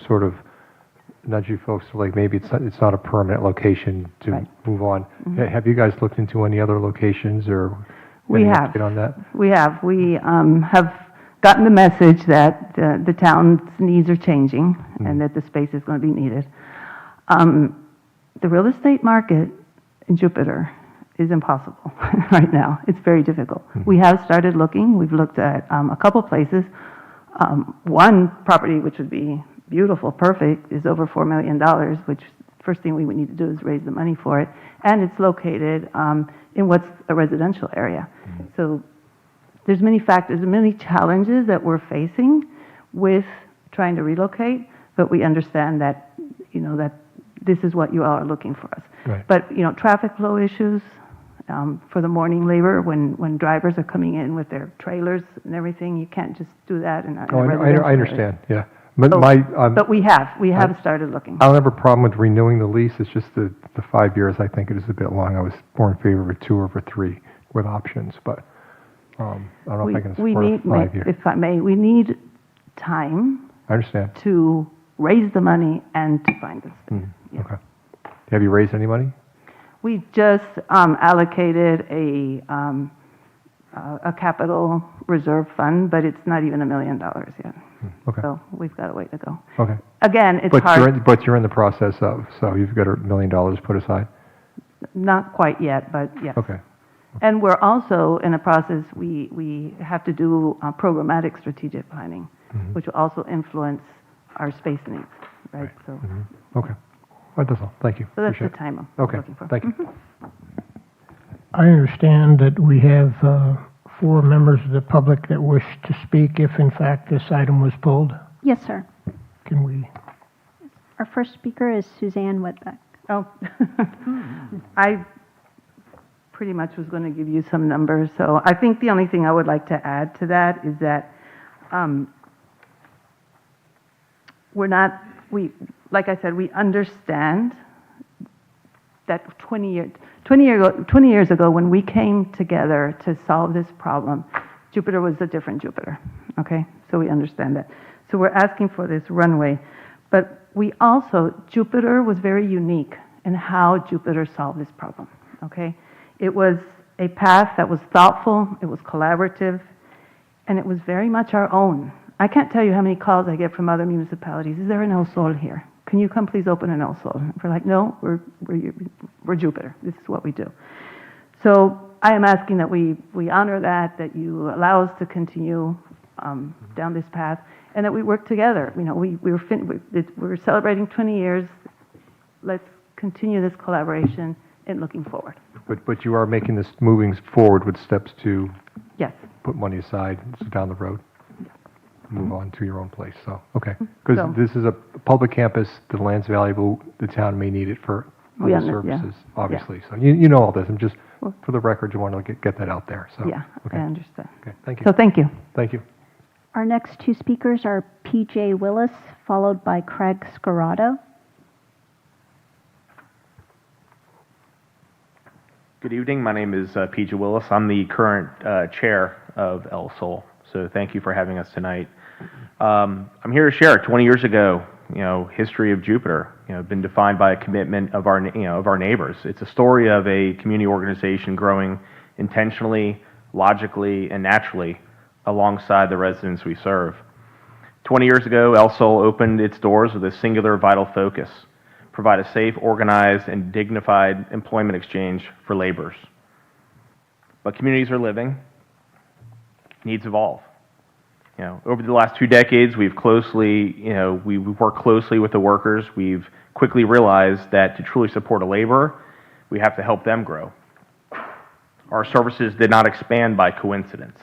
sort of nudge you folks to like, maybe it's not a permanent location to move on. Have you guys looked into any other locations or? We any have. update on that? We have. We have gotten the message that the town's needs are changing and that the space is going to be needed. The real estate market in Jupiter is impossible right now. It's very difficult. We have started looking. We've looked at a couple places. One property, which would be beautiful, perfect, is over $4 million, which first thing we would need to do is raise the money for it. And it's located in what's a residential area. So there's many factors, many challenges that we're facing with trying to relocate, but we understand that, that this is what you all are looking for us. Right. But, traffic flow issues for the morning labor, when drivers are coming in with their trailers and everything, you can't just do that in a Oh, residential I understand, area. yeah. But So- my, But we have started looking. I don't have a problem with renewing the lease. It's just the 5 years, I think it is a bit long. I was more in favor of a 2 over 3 with options, but I don't know if I can We support a need, 5 year. if I may, we need time I understand. to raise the money and to find this. Okay. Have you raised any money? We just allocated a capital reserve fund, but it's not even $1 million yet. Okay. So we've got a way to go. Okay. Again, it's But hard. you're in the process of, so you've got $1 million put aside? Not quite yet, but yes. Okay. And we're also in a process, we have to do programmatic strategic planning, which will also influence our space needs, right? So Okay. Well, that's all. Thank you. so that's the Appreciate it. time I'm Okay. looking for. Thank you. I understand that we have 4 members of the public that wish to speak if in fact this item was pulled. Yes, sir. Can we? Our first speaker is Suzanne Whitbeck. Oh, I pretty much was going to give you some numbers. So I think the only thing I would like to add to that is that like I said, we understand that 20 years ago when we came together to solve this problem, Jupiter was a different Jupiter, okay? So we understand that. So we're asking for this runway. But Jupiter was very unique in how Jupiter solved this problem, okay? It was a path that was thoughtful, it was collaborative, and it was very much our own. I can't tell you how many calls I get from other municipalities. Is there an El Sol here? Can you come please open an El Sol? We're like, no, we're Jupiter. This is what we do. So I am asking that we honor that you allow us to continue down this path, and that we work together. You know, we're celebrating 20 years. Let's continue this collaboration and looking forward. But you are making this, moving forward with steps to Yes. put money aside so down the road, move on to your own place, so, okay. Because So- this is a public campus, the land's valuable, the town may need it for We other under- yeah. services, obviously. So you know all this, I'm just, for the record, you want to get that out there, so. Yeah, okay. I understand. Okay, thank you. So thank you. Thank you. Our next 2 speakers are PJ Willis, followed by Craig Scarrato. Good evening. My name is PJ Willis. I'm the current chair of El Sol. So thank you for having us tonight. I'm here to share 20 years ago, history of Jupiter, been defined by a commitment of our neighbors. It's a story of a community organization growing intentionally, logically, and naturally alongside the residents we serve. 20 years ago, El Sol opened its doors with a singular vital focus: provide a safe, organized, and dignified employment exchange for laborers. But communities are living, needs evolve. Over the last 2 decades, we've worked closely with the workers. We've quickly realized that to truly support a laborer, we have to help them grow. Our services did not expand by coincidence.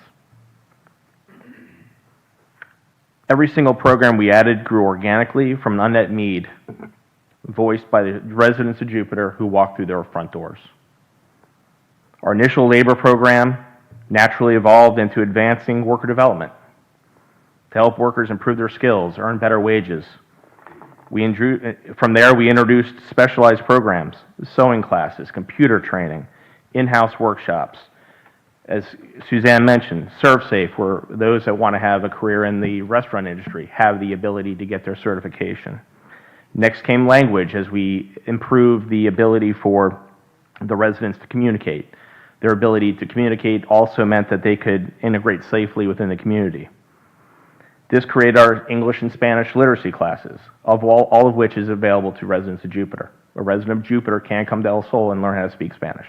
Every single program we added grew organically from an unmet need voiced by the residents of Jupiter who walked through their front doors. Our initial labor program naturally evolved into advancing worker development to help workers improve their skills, earn better wages. From there, we introduced specialized programs, sewing classes, computer training, in-house workshops. As Suzanne mentioned, ServSafe, where those that want to have a career in the restaurant industry have the ability to get their certification. Next came language, as we improved the ability for the residents to communicate. Their ability to communicate also meant that they could integrate safely within the community. This created our English and Spanish literacy classes, all of which is available to residents of Jupiter. A resident of Jupiter can come to El Sol and learn how to speak Spanish.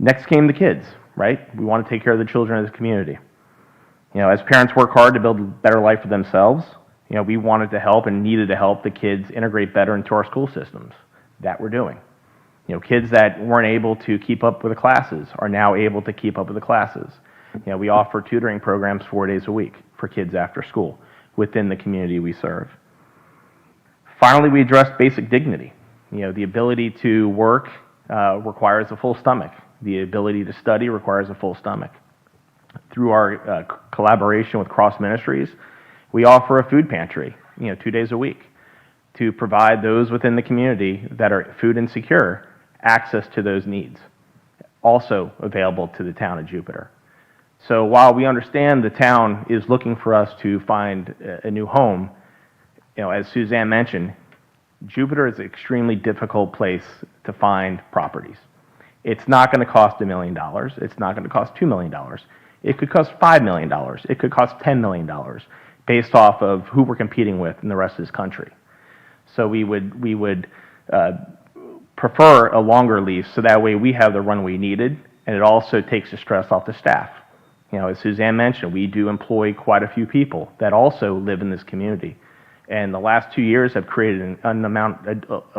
Next came the kids, right? We want to take care of the children of the community. As parents work hard to build a better life for themselves, we wanted to help and needed to help the kids integrate better into our school systems. That we're doing. Kids that weren't able to keep up with the classes are now able to keep up with the classes. We offer tutoring programs 4 days a week for kids after school within the community we serve. Finally, we addressed basic dignity. The ability to work requires a full stomach. The ability to study requires a full stomach. Through our collaboration with Cross Ministries, we offer a food pantry, 2 days a week, to provide those within the community that are food insecure access to those needs, also available to the town of Jupiter. So while we understand the town is looking for us to find a new home, as Suzanne mentioned, Jupiter is an extremely difficult place to find properties. It's not going to cost $1 million. It's not going to cost $2 million. It could cost $5 million. It could cost $10 million based off of who we're competing with in the rest of this country. So we would prefer a longer lease so that way we have the runway needed, and it also takes the stress off the staff. You know, as Suzanne mentioned, we do employ quite a few people that also live in this community. And the last 2 years have created a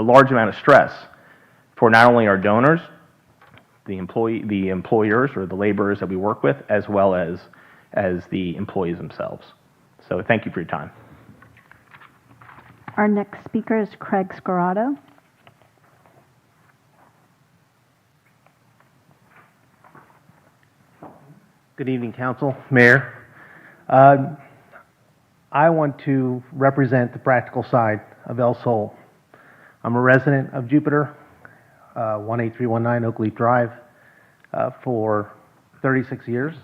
large amount of stress for not only our donors, the employers or the laborers that we work with, as well as the employees themselves. So thank you for your time. Our next speaker is Craig Scorado. Good evening, Council, Mayor. I want to represent the practical side of El Sol. I'm a resident of Jupiter, 18319 Oak Leaf Drive, for 36 years.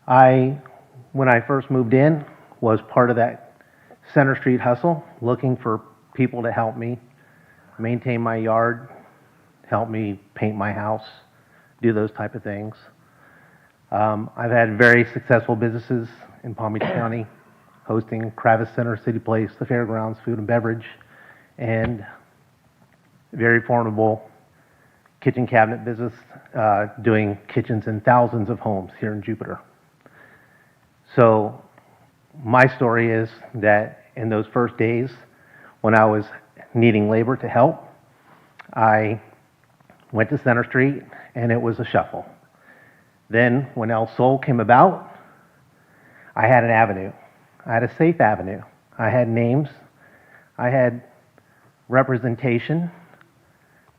When I first moved in, was part of that Center Street hustle, looking for people to help me maintain my yard, help me paint my house, do those type of things. I've had very successful businesses in Palm Beach County, hosting Kravis Center, City Place, the Fairgrounds, food and beverage, and very formidable kitchen cabinet business, doing kitchens in thousands of homes here in Jupiter. So my story is that in those first days when I was needing labor to help, I went to Center Street and it was a shuffle. Then when El Sol came about, I had an avenue. I had a safe avenue. I had names. I had representation.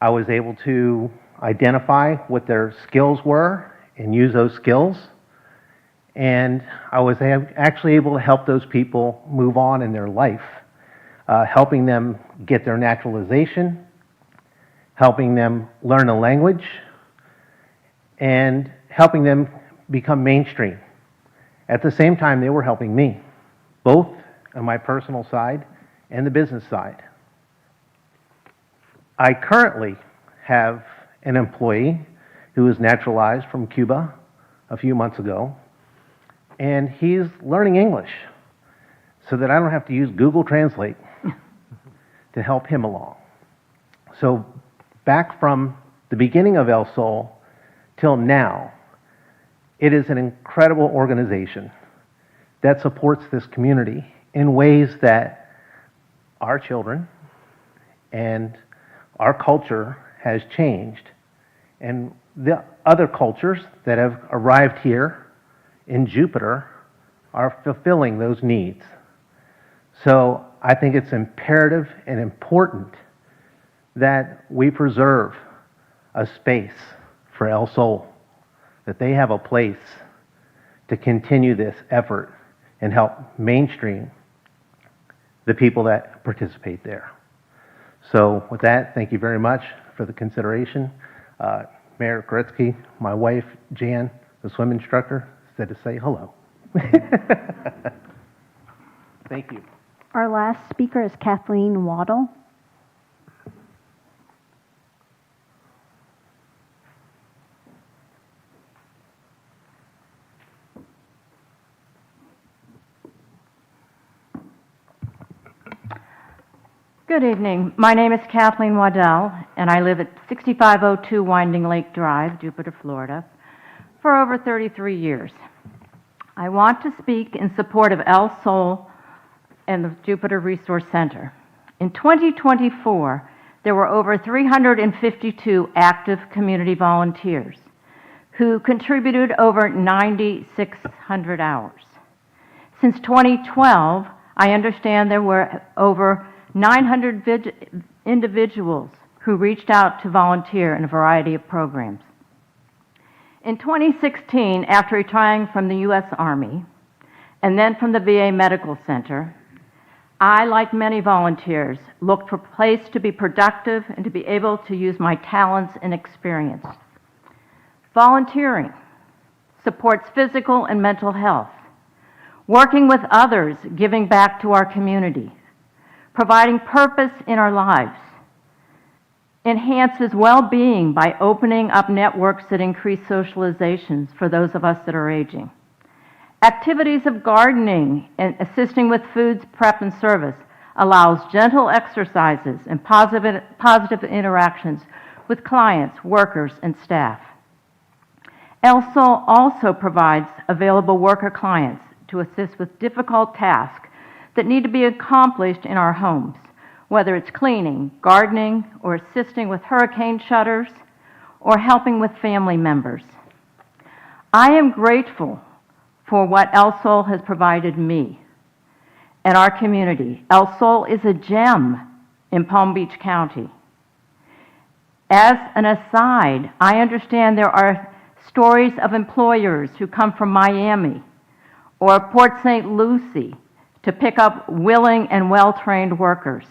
I was able to identify what their skills were and use those skills. And I was actually able to help those people move on in their life, helping them get their naturalization, helping them learn a language, and helping them become mainstream. At the same time, they were helping me, both on my personal side and the business side. I currently have an employee who was naturalized from Cuba a few months ago, and he's learning English so that I don't have to use Google Translate to help him along. So back from the beginning of El Sol till now, it is an incredible organization that supports this community in ways that our children and our culture has changed. And the other cultures that have arrived here in Jupiter are fulfilling those needs. So I think it's imperative and important that we preserve a space for El Sol, that they have a place to continue this effort and help mainstream the people that participate there. So with that, thank you very much for the consideration. Mayor Koretsky, my wife, Jan, the swim instructor, said to say hello. Thank you. Our last speaker is Kathleen Waddle. Good evening. My name is Kathleen Waddell, and I live at 6502 Winding Lake Drive, Jupiter, Florida, for over 33 years. I want to speak in support of El Sol and the Jupiter Resource Center. In 2024, there were over 352 active community volunteers who contributed over 9,600 hours. Since 2012, I understand there were over 900 individuals who reached out to volunteer in a variety of programs. In 2016, after retiring from the U.S. Army and then from the VA Medical Center, I, like many volunteers, looked for a place to be productive and to be able to use my talents and experience. Volunteering supports physical and mental health, working with others, giving back to our community, providing purpose in our lives, enhances well-being by opening up networks that increase socializations for those of us that are aging. Activities of gardening and assisting with foods prep and service allows gentle exercises and positive interactions with clients, workers, and staff. El Sol also provides available worker clients to assist with difficult tasks that need to be accomplished in our homes, whether it's cleaning, gardening, or assisting with hurricane shutters, or helping with family members. I am grateful for what El Sol has provided me and our community. El Sol is a gem in Palm Beach County. As an aside, I understand there are stories of employers who come from Miami or Port St. Lucie to pick up willing and well-trained workers.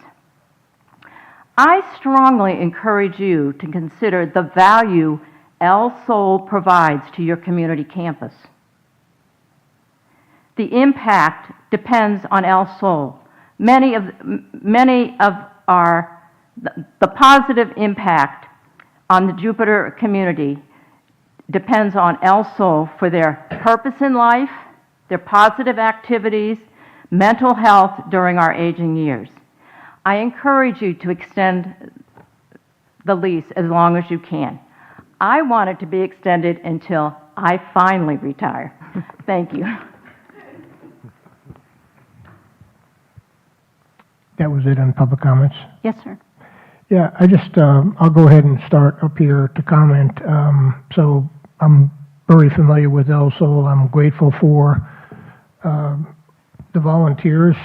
I strongly encourage you to consider the value El Sol provides to your community campus. The impact depends on El Sol. The positive impact on the Jupiter community depends on El Sol for their purpose in life, their positive activities, mental health during our aging years. I encourage you to extend the lease as long as you can. I want it to be extended until I finally retire. Thank you. That was it on public comments? Yes, sir. Yeah, I'll go ahead and start up here to comment. So I'm very familiar with El Sol. I'm grateful for the volunteers,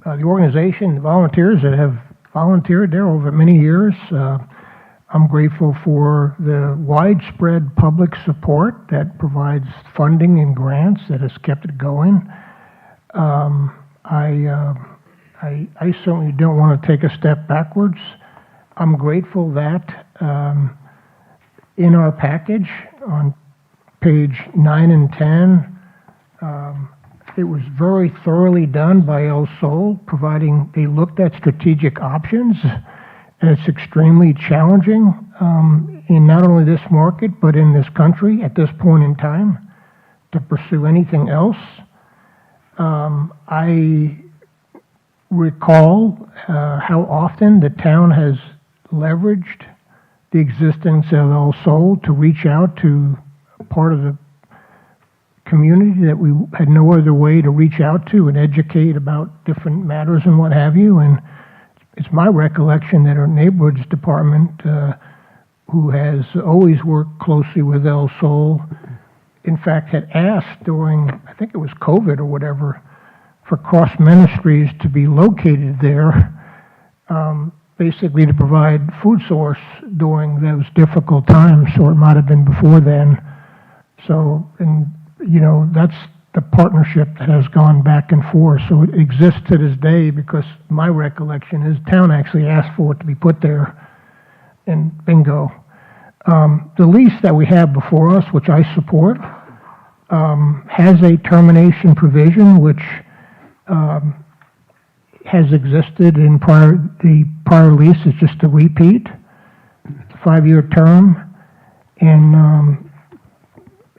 the organization, the volunteers that have volunteered there over many years. I'm grateful for the widespread public support that provides funding and grants that has kept it going. I certainly don't want to take a step backwards. I'm grateful that in our package on page 9 and 10, it was very thoroughly done by El Sol, providing they looked at strategic options, and it's extremely challenging in not only this market, but in this country at this point in time to pursue anything else. I recall how often the town has leveraged the existence of El Sol to reach out to part of the community that we had no other way to reach out to and educate about different matters and what have you. And it's my recollection that our neighborhoods department, who has always worked closely with El Sol, in fact had asked during, I think it was COVID or whatever, for Cross Ministries to be located there, basically to provide food source during those difficult times, or it might have been before then. So, and you know, that's the partnership that has gone back and forth. So it exists to this day because my recollection is town actually asked for it to be put there, and bingo. The lease that we have before us, which I support, has a termination provision which has existed in the prior lease. Is just a repeat. It's a 5-year term, and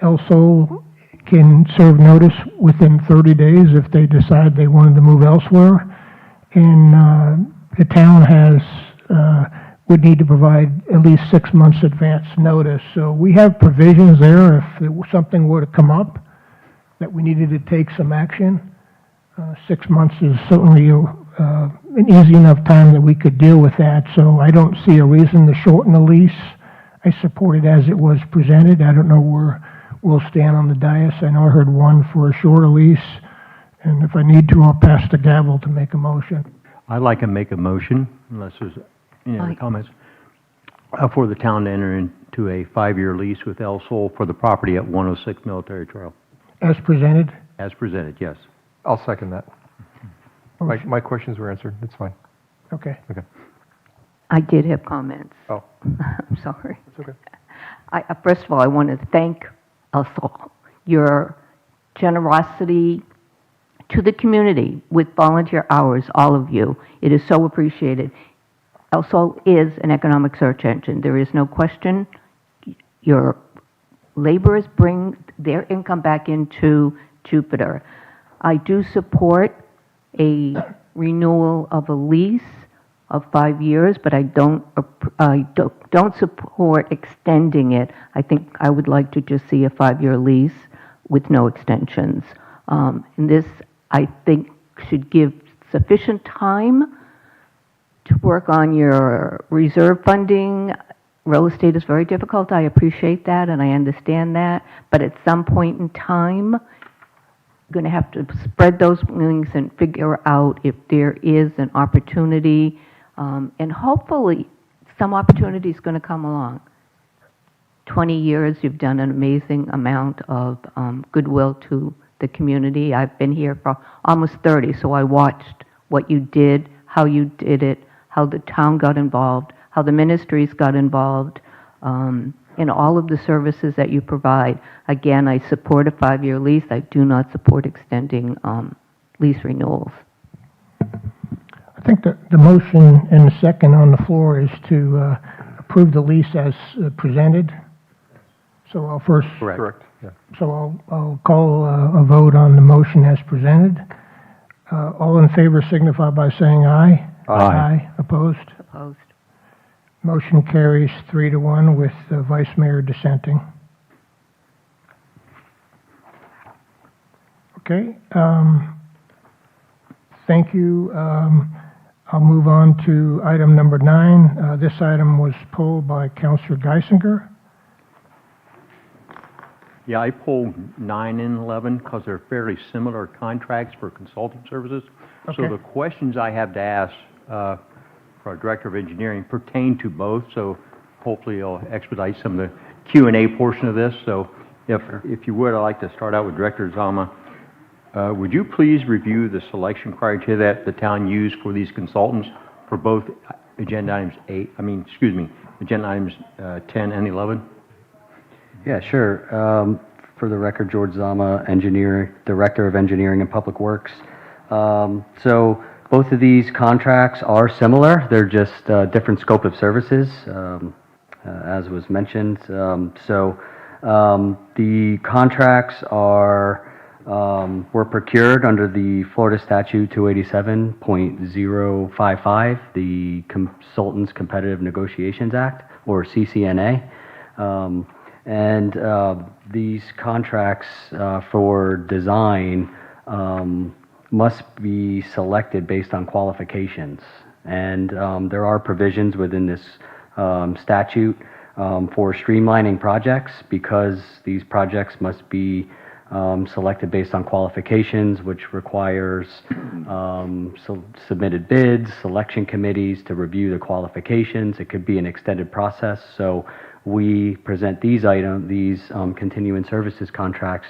El Sol can serve notice within 30 days if they decide they wanted to move elsewhere. And the town would need to provide at least 6 months advance notice. So we have provisions there if something were to come up that we needed to take some action. 6 months is certainly an easy enough time that we could deal with that. So I don't see a reason to shorten the lease. I support it as it was presented. I don't know where we'll stand on the dais. I know I heard one for a shorter lease, and if I need to, I'll pass the gavel to make a motion. I'd like to make a motion, unless there's any other comments, for the town to enter into a 5-year lease with El Sol for the property at 106 Military Trail. As presented? As presented, yes. I'll second that. My questions were answered. It's fine. Okay. Okay. I did have comments. Oh. I'm sorry. It's okay. First of all, I want to thank El Sol. Your generosity to the community with volunteer hours, all of you. It is so appreciated. Also is an economic search engine. There is no question. Your laborers bring their income back into Jupiter. I do support a renewal of a lease of 5 years, but I don't support extending it. I think I would like to just see a 5-year lease with no extensions. And this, I think, should give sufficient time to work on your reserve funding. Real estate is very difficult. I appreciate that and I understand that. But at some point in time, you're going to have to spread those wings and figure out if there is an opportunity. And hopefully, some opportunity is going to come along. 20 years, you've done an amazing amount of goodwill to the community. I've been here for almost 30, so I watched what you did, how you did it, how the town got involved, how the ministries got involved, in all of the services that you provide. Again, I support a 5-year lease. I do not support extending lease renewals. I think the motion and the second on the floor is to approve the lease as presented. So I'll first. Correct. Yeah. So I'll call a vote on the motion as presented. All in favor signify by saying aye. Aye. Opposed? Opposed. Motion carries 3-1 with the Vice Mayor dissenting. Okay. Thank you. I'll move on to item number 9. This item was pulled by Councilor Geisinger. Yeah, I pulled 9 and 11 because they're fairly similar contracts for consulting services. So Okay. the questions I have to ask for our Director of Engineering pertain to both, so hopefully it'll expedite some of the Q&A portion of this. So if you would, I'd like to start out with Director Zama. Would you please review the selection criteria that the town used for these consultants for both agenda items agenda items 10 and 11? Yeah, sure. For the record, George Zama, Director of Engineering and Public Works. So both of these contracts are similar. They're just different scope of services, as was mentioned. The contracts were procured under the Florida Statute 287.055, the Consultants Competitive Negotiations Act, or CCNA. These contracts for design must be selected based on qualifications. And there are provisions within this statute for streamlining projects, because these projects must be selected based on qualifications, which requires submitted bids, selection committees to review the qualifications. It could be an extended process. So we present these continuing services contracts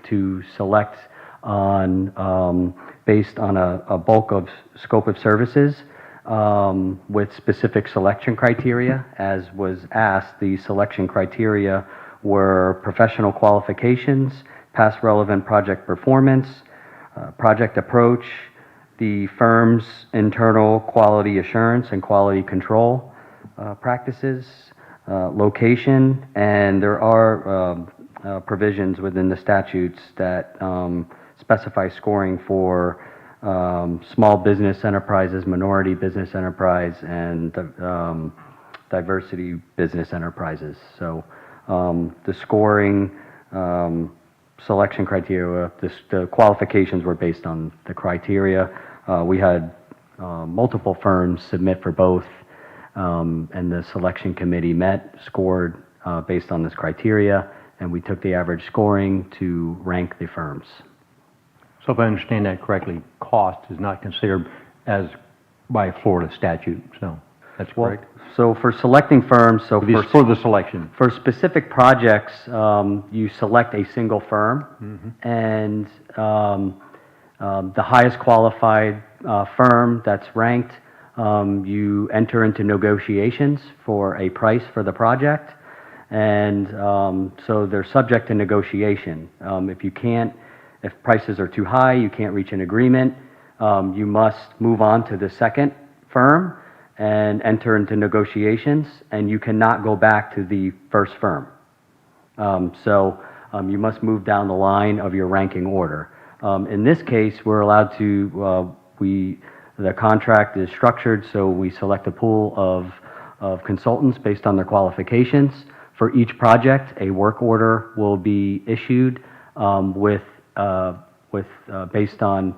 to select on based on a bulk of scope of services with specific selection criteria. As was asked, the selection criteria were professional qualifications, past relevant project performance, project approach, the firm's internal quality assurance and quality control practices, location, and there are provisions within the statutes that specify scoring for small business enterprises, minority business enterprise, and diversity business enterprises. So the scoring selection criteria, the qualifications were based on the criteria. We had multiple firms submit for both, and the selection committee scored based on this criteria, and we took the average scoring to rank the firms. So if I understand that correctly, cost is not considered as by Florida statute, so that's correct? So for selecting firms, for the selection. For specific projects, you select a single firm, and the highest qualified firm that's ranked, you enter into negotiations for a price for the project, and so they're subject to negotiation. If you can't If prices are too high, you can't reach an agreement, you must move on to the second firm and enter into negotiations, and you cannot go back to the first firm. You must move down the line of your ranking order. In this case, we're allowed to, the contract is structured, so we select a pool of consultants based on their qualifications. For each project, a work order will be issued based on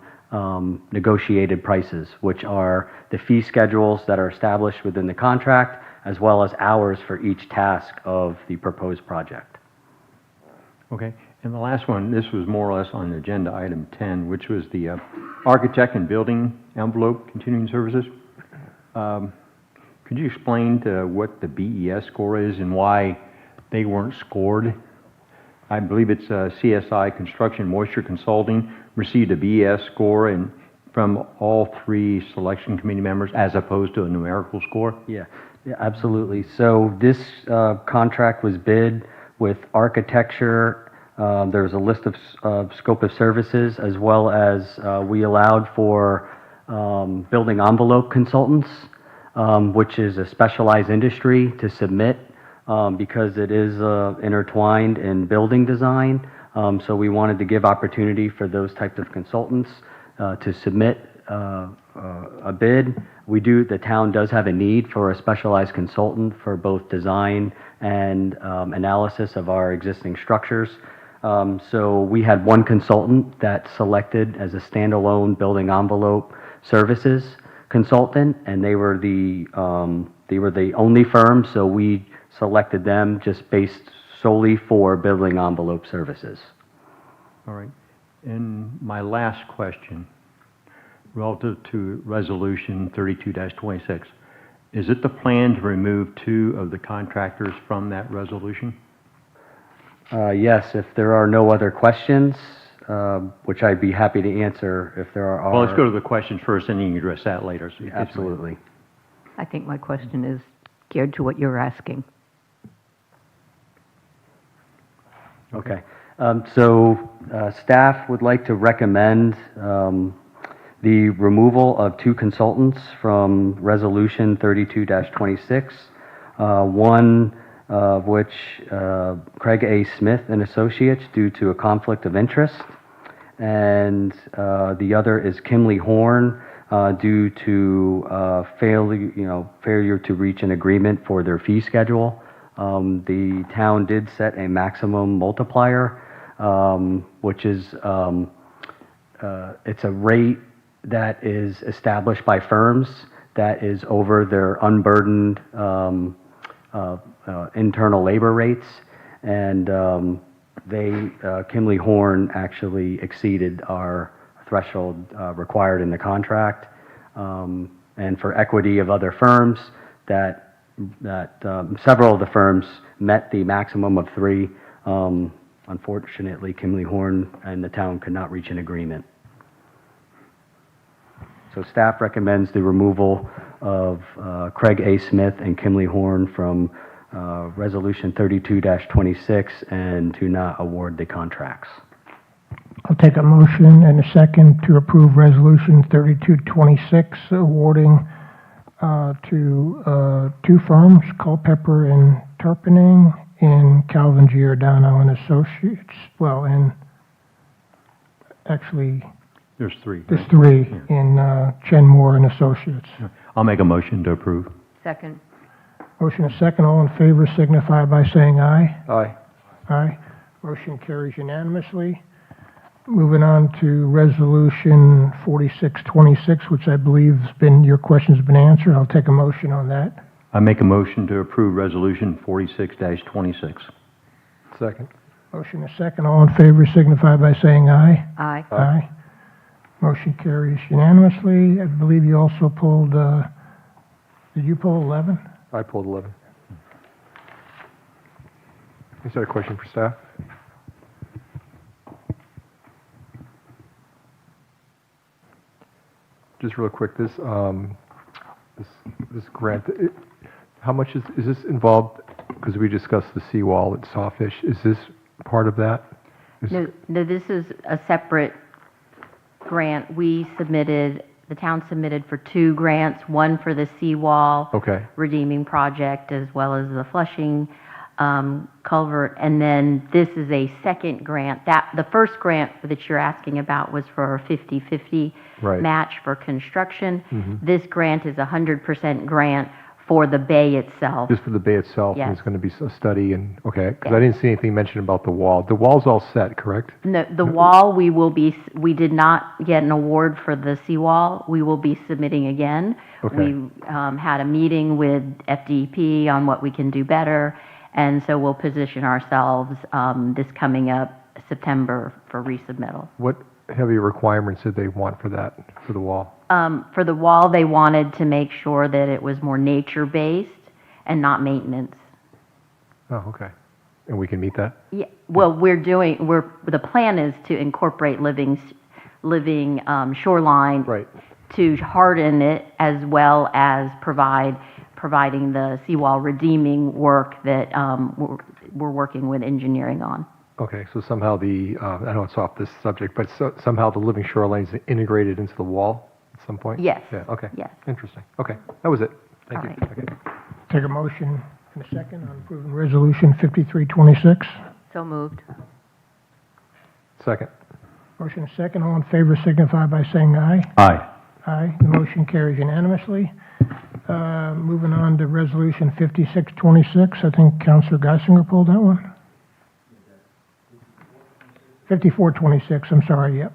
negotiated prices, which are the fee schedules that are established within the contract, as well as hours for each task of the proposed project. Okay, and the last one, this was more or less on agenda item 10, which was the architect and building envelope continuing services. Could you explain to what the BES score is and why they weren't scored? I believe it's CSI Construction Moisture Consulting received a BES score and from all 3 selection committee members as opposed to a numerical score? Yeah, absolutely. So this contract was bid with architecture. There's a list of scope of services, as well as we allowed for building envelope consultants, which is a specialized industry to submit because it is intertwined in building design. So we wanted to give opportunity for those types of consultants to submit a bid. The town does have a need for a specialized consultant for both design and analysis of our existing structures. So we had one consultant that selected as a standalone building envelope services consultant, and they were the only firm, so we selected them just based solely for building envelope services. All right. And my last question, relative to Resolution 32-26, is it the plan to remove 2 of the contractors from that resolution? Yes, if there are no other questions, which I'd be happy to answer if there are. Well, let's go to the questions first, and you can address that later. So Absolutely. I think my question is geared to what you're asking. Okay. Staff would like to recommend the removal of 2 consultants from Resolution 32-26, one of which Craig A. Smith and Associates due to a conflict of interest, and the other is Kimley Horn due to failure to reach an agreement for their fee schedule. The town did set a maximum multiplier, which is it's a rate that is established by firms that is over their unburdened internal labor rates, and Kimley Horn actually exceeded our threshold required in the contract, and for equity of other firms that several of the firms met the maximum of 3. Unfortunately, Kimley Horn and the town could not reach an agreement. So staff recommends the removal of Craig A. Smith and Kimley Horn from Resolution 32-26 and to not award the contracts. I'll take a motion and a second to approve Resolution 3226, awarding to 2 firms, Culpepper and Turpinning, and Calvin Giordano and Associates. Well, and actually, there's 3. There's 3 in Chen Moore and Associates. I'll make a motion to approve. Second. Motion is second. All in favor signify by saying aye. Aye. Aye. Motion carries unanimously. Moving on to Resolution 4626, which I believe your question's been answered. I'll take a motion on that. I make a motion to approve Resolution 46-26. Second. Motion is second. All in favor signify by saying aye. Aye. Aye. Motion carries unanimously. I believe you also pulled, did you pull 11? I pulled 11. Is that a question for staff? Just real quick, this grant, how much is this involved? Because we discussed the seawall at Sawfish. Is this part of that? No, this is a separate grant. The town submitted for 2 grants, one for the seawall Okay. redeeming project, as well as the Flushing culvert, and then this is a second grant. The first grant that you're asking about was for a 50/50 Right. match for construction. Mhm. This grant is a 100% grant for the bay itself. Just for the bay itself, and Yes. it's going to be a study and, okay, because I didn't see anything mentioned about the wall. The wall's all set, correct? No, the wall, we did not get an award for the seawall. We will be submitting again. Okay. We had a meeting with FDP on what we can do better, and so we'll position ourselves this coming up September for resubmittal. What heavy requirements did they want for that, for the wall? For the wall, they wanted to make sure that it was more nature-based and not maintenance. Oh, okay. And we can meet that? Yeah, well, the plan is to incorporate living shoreline Right. to harden it, as well as providing the seawall redeeming work that we're working with engineering on. Okay, so somehow I know it's off this subject, but somehow the living shoreline is integrated into the wall at some point? Yes. Yeah, okay. Yes. Interesting. Okay, that was it. Thank All you. right. Okay. Take a motion and a second on approving Resolution 5326. So moved. Second. Motion and second. All in favor signify by saying aye. Aye. Aye. The motion carries unanimously. Moving on to Resolution 5626. I think Councilor Geisinger pulled that one. 5426, I'm sorry, yep.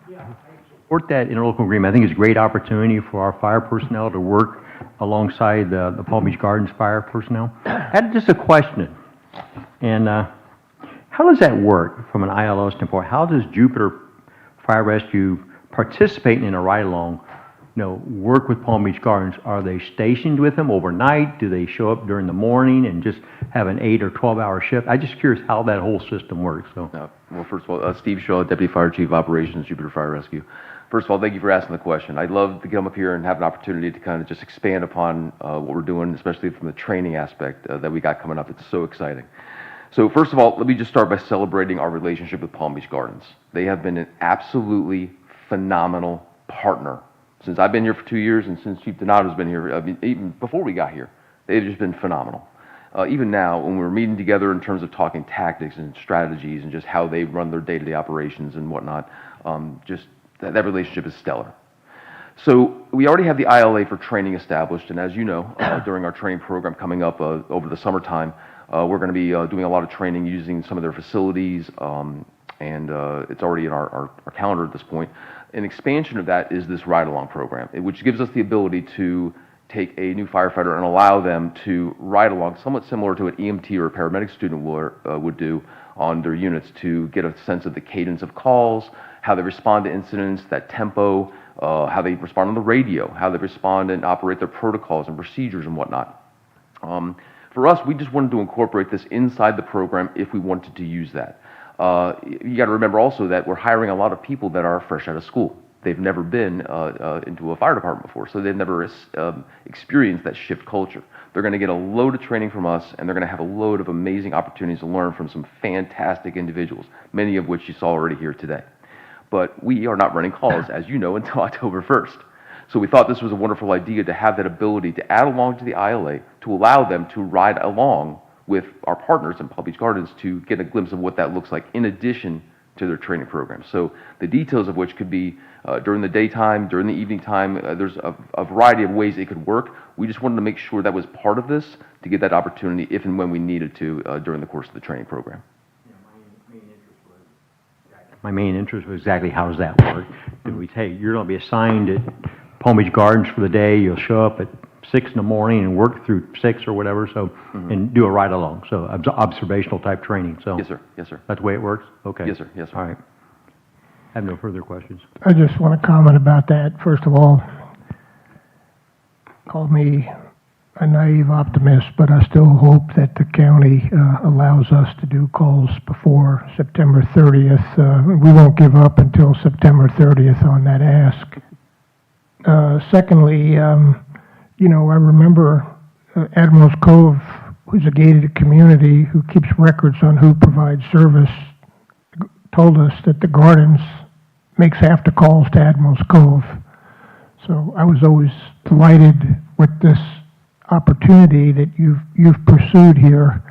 Support that interlocal agreement. I think it's a great opportunity for our fire personnel to work alongside the Palm Beach Gardens fire personnel. I had just a question. And how does that work from an ILO standpoint? How does Jupiter Fire Rescue participate in a ride-along, work with Palm Beach Gardens? Are they stationed with them overnight? Do they show up during the morning and just have an 8 or 12-hour shift? I'm just curious how that whole system works. So. Well, first of all, Steve Shaw, Deputy Fire Chief of Operations, Jupiter Fire Rescue. First of all, thank you for asking the question. I'd love to come up here and have an opportunity to kind of just expand upon what we're doing, especially from the training aspect that we got coming up. It's so exciting. So first of all, let me just start by celebrating our relationship with Palm Beach Gardens. They have been an absolutely phenomenal partner. Since I've been here for 2 years and since Chief Donato's been here, even before we got here, they've just been phenomenal. Even now, when we're meeting together in terms of talking tactics and strategies and just how they run their day-to-day operations and whatnot, just that relationship is stellar. So we already have the ILA for training established, and as you know, during our training program coming up over the summertime, we're going to be doing a lot of training using some of their facilities, and it's already in our calendar at this point. An expansion of that is this ride-along program, which gives us the ability to take a new firefighter and allow them to ride along, somewhat similar to an EMT or a paramedic student would do on their units, to get a sense of the cadence of calls, how they respond to incidents, that tempo, how they respond on the radio, how they respond and operate their protocols and procedures and whatnot. For us, we just wanted to incorporate this inside the program if we wanted to use that. You got to remember also that we're hiring a lot of people that are fresh out of school. They've never been into a fire department before, so they've never experienced that shift culture. They're going to get a load of training from us, and they're going to have a load of amazing opportunities to learn from some fantastic individuals, many of which you saw already here today. But we are not running calls, as you know, until October 1st. So we thought this was a wonderful idea to have that ability to add along to the ILA, to allow them to ride along with our partners in Palm Beach Gardens to get a glimpse of what that looks like in addition to their training program. So the details of which could be during the daytime, during the evening time, there's a variety of ways it could work. We just wanted to make sure that was part of this to get that opportunity if and when we needed to during the course of the training program. My main interest was exactly how does that work? Do we take, you're going to be assigned at Palm Beach Gardens for the day, you'll show up at 6 in the morning and work through 6 or whatever, so, and do a ride along, so observational type training, so. Yes, sir. Yes, sir. That's the way it works? Okay. Yes, sir. Yes, sir. All right. I have no further questions. I just want to comment about that. First of all, call me a naive optimist, but I still hope that the county allows us to do calls before September 30th. We won't give up until September 30th on that ask. Secondly, I remember Admiral's Cove, who's a gated community who keeps records on who provides service told us that the Gardens makes half the calls to Admiral's Cove. So I was always delighted with this opportunity that you've pursued here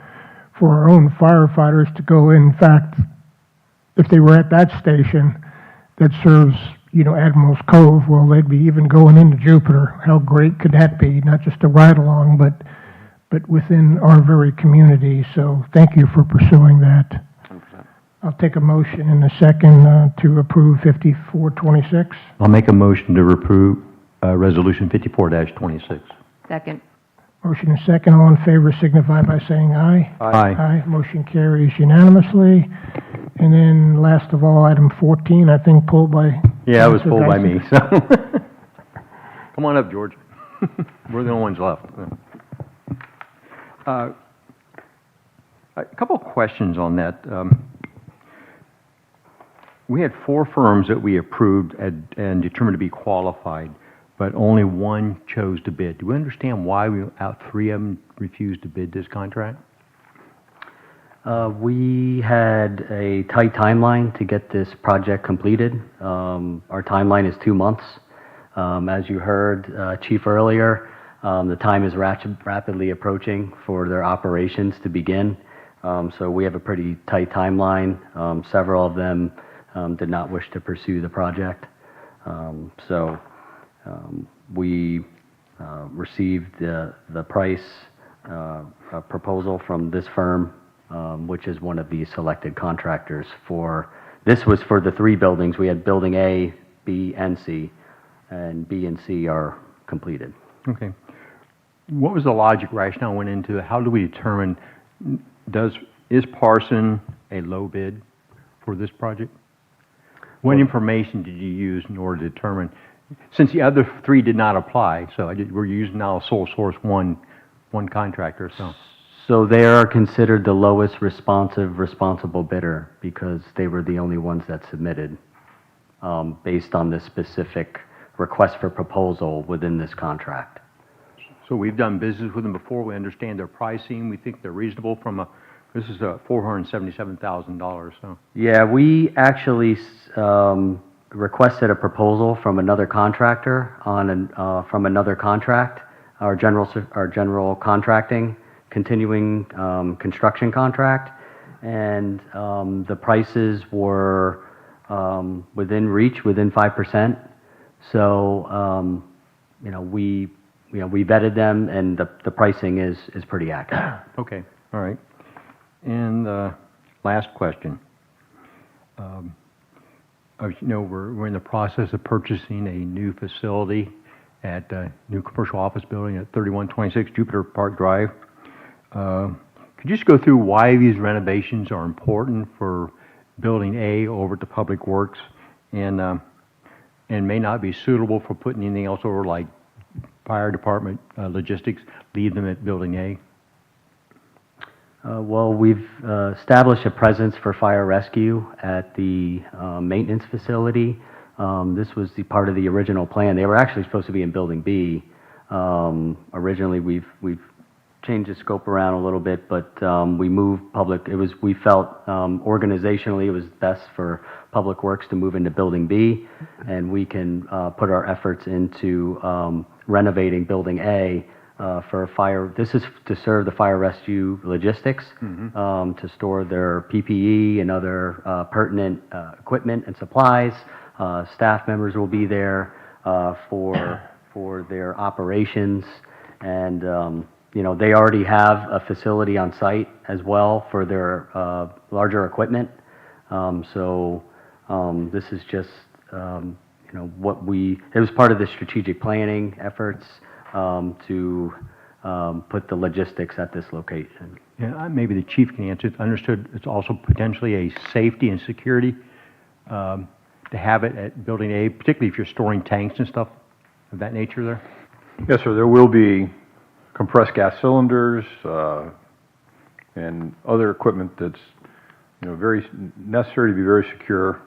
for our own firefighters to go in. In fact, if they were at that station that serves, Admiral's Cove, well, they'd be even going into Jupiter. How great could that be? Not just a ride along, but within our very community. So thank you for pursuing that. 100%. I'll take a motion in a second to approve 5426. I'll make a motion to approve Resolution 54-26. Second. Motion is second. All in favor signify by saying aye. Aye. Aye. Motion carries unanimously. And then last of all, item 14, I think pulled by... Yeah, it was Mr. pulled by Dyson. me, so. Come on up, George. We're the only ones left. A couple of questions on that. We had 4 firms that we approved and determined to be qualified, but only one chose to bid. Do we understand why 3 of them refused to bid this contract? We had a tight timeline to get this project completed. Our timeline is 2 months. As you heard, Chief, earlier, the time is rapidly approaching for their operations to begin. So we have a pretty tight timeline. Several of them did not wish to pursue the project. We received the price proposal from this firm, which is one of the selected contractors for, this was for the 3 buildings. We had Building A, B, and C, and B and C are completed. Okay. What was the logic rationale went into it? How do we determine, is Parson a low bid for this project? What information did you use in order to determine, since the other 3 did not apply, so we're using now a sole source one contractor, so. So they are considered the lowest responsible bidder because they were the only ones that submitted based on the specific request for proposal within this contract. So we've done business with them before, we understand their pricing, we think they're reasonable this is $477,000, so. Yeah, we actually requested a proposal from another contractor from another contract, our general contracting, continuing construction contract, and the prices were within reach, within 5%. So, we vetted them, and the pricing is pretty accurate. Okay, all right. And last question. As you know, we're in the process of purchasing a new facility at a new commercial office building at 3126 Jupiter Park Drive. Could you just go through why these renovations are important for Building A over to Public Works and may not be suitable for putting anything else over like fire department logistics, leave them at Building A? Well, we've established a presence for fire rescue at the maintenance facility. This was the part of the original plan. They were actually supposed to be in Building B. Originally, we've changed the scope around a little bit, but we moved we felt organizationally it was best for Public Works to move into Building B, and we can put our efforts into renovating Building A for fire. This is to serve the fire rescue logistics, to store their PPE and other pertinent equipment and supplies. Staff members will be there for their operations, and they already have a facility on site as well for their larger equipment. This is just it was part of the strategic planning efforts to put the logistics at this location. Yeah, maybe the chief can answer it. Understood it's also potentially a safety and security to have it at Building A, particularly if you're storing tanks and stuff of that nature there? Yes, sir. There will be compressed gas cylinders and other equipment that's very necessary to be very secure,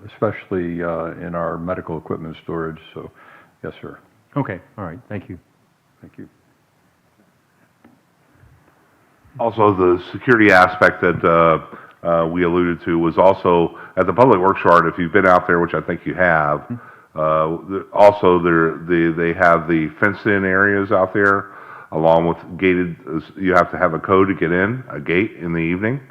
especially in our medical equipment storage. So, yes, sir. Okay. All right. Thank you. Thank you. Also, the security aspect that we alluded to was also at the Public Works Yard. If you've been out there, which I think you have, also they have the fenced-in areas out there, along with gated. You have to have a code to get in, a gate in the evening.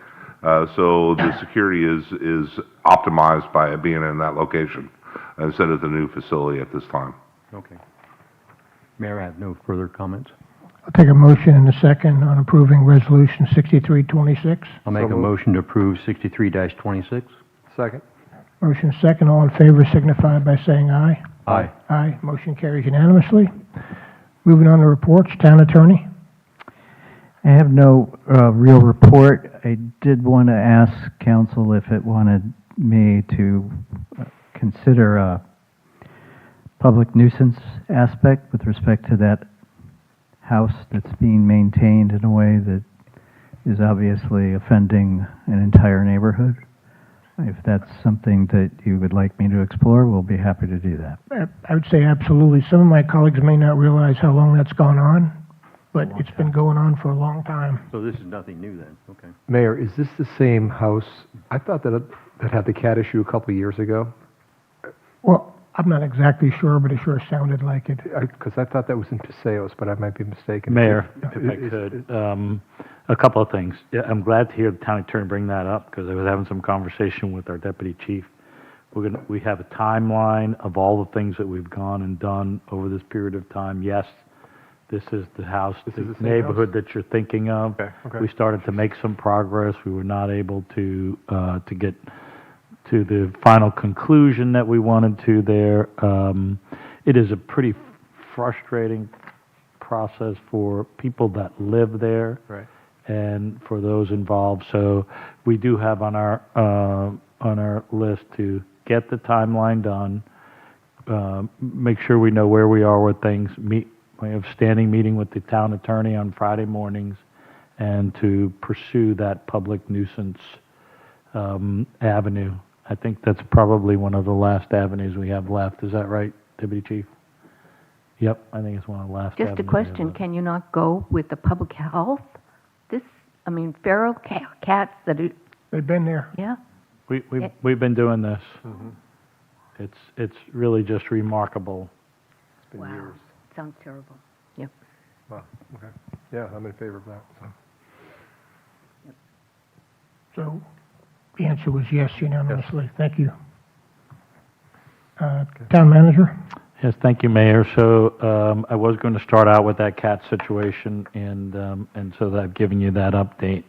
So the security is optimized by it being in that location instead of the new facility at this time. Okay. Mayor, I have no further comments. I'll take a motion in a second on approving Resolution 6326. I'll make a motion to approve 63-26. Second. Motion second. All in favor signify by saying aye. Aye. Aye. Motion carries unanimously. Moving on to reports. Town Attorney. I have no real report. I did want to ask council if it wanted me to consider a public nuisance aspect with respect to that house that's being maintained in a way that is obviously offending an entire neighborhood. If that's something that you would like me to explore, we'll be happy to do that. I would say absolutely. Some of my colleagues may not realize how long that's gone on, but it's been going on for a long time. So this is nothing new then? Okay. Mayor, is this the same house? I thought that had the cat issue a couple of years ago. Well, I'm not exactly sure, but it sure sounded like it. Because I thought that was in Paseos, but I might be mistaken. Mayor, if I could, a couple of things. Yeah, I'm glad to hear the town attorney bring that up, because I was having some conversation with our deputy chief. We have a timeline of all the things that we've gone and done over this period of time. Yes, this is the house, the neighborhood that you're thinking of. Okay. We started to make some progress. We were not able to get to the final conclusion that we wanted to there. It is a pretty frustrating process for people that live there. Right. And for those involved. So we do have on our list to get the timeline done, make sure we know where we are with things, we have standing meeting with the town attorney on Friday mornings, and to pursue that public nuisance avenue. I think that's probably one of the last avenues we have left. Is that right, Deputy Chief? Yep, I think it's one of the last Just a avenues. question, can you not go with the public health? Feral cats that are, they've been there. Yeah. We've been doing this. It's really just remarkable. It's been Wow. years. Sounds terrible. Yep. Wow, okay. Yeah, I'm in favor of that. So the answer was yes unanimously. Thank you. Town Manager? Yes, thank you, Mayor. So I was going to start out with that cat situation, and so that I've given you that update.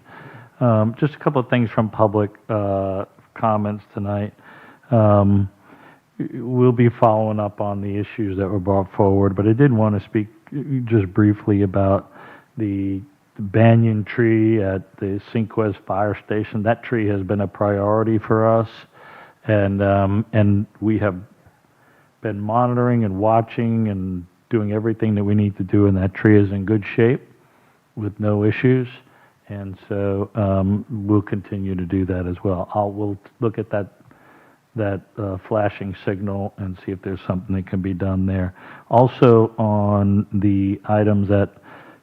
Just a couple of things from public comments tonight. We'll be following up on the issues that were brought forward, but I did want to speak just briefly about the banyan tree at the Cinquez Fire Station. That tree has been a priority for us, and we have been monitoring and watching and doing everything that we need to do, and that tree is in good shape with no issues, and so we'll continue to do that as well. We'll look at that flashing signal and see if there's something that can be done there. Also, on the items that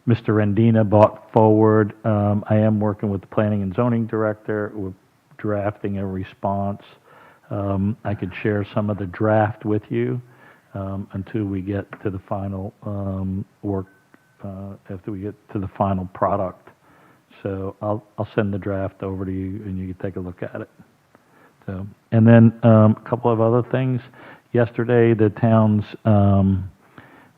Mr. Rendina brought forward, I am working with the Planning and Zoning Director. We're drafting a response. I could share some of the draft with you until we get to the final work, after we get to the final product. So I'll send the draft over to you, and you can take a look at it. So, and then a couple of other things. Yesterday, the town's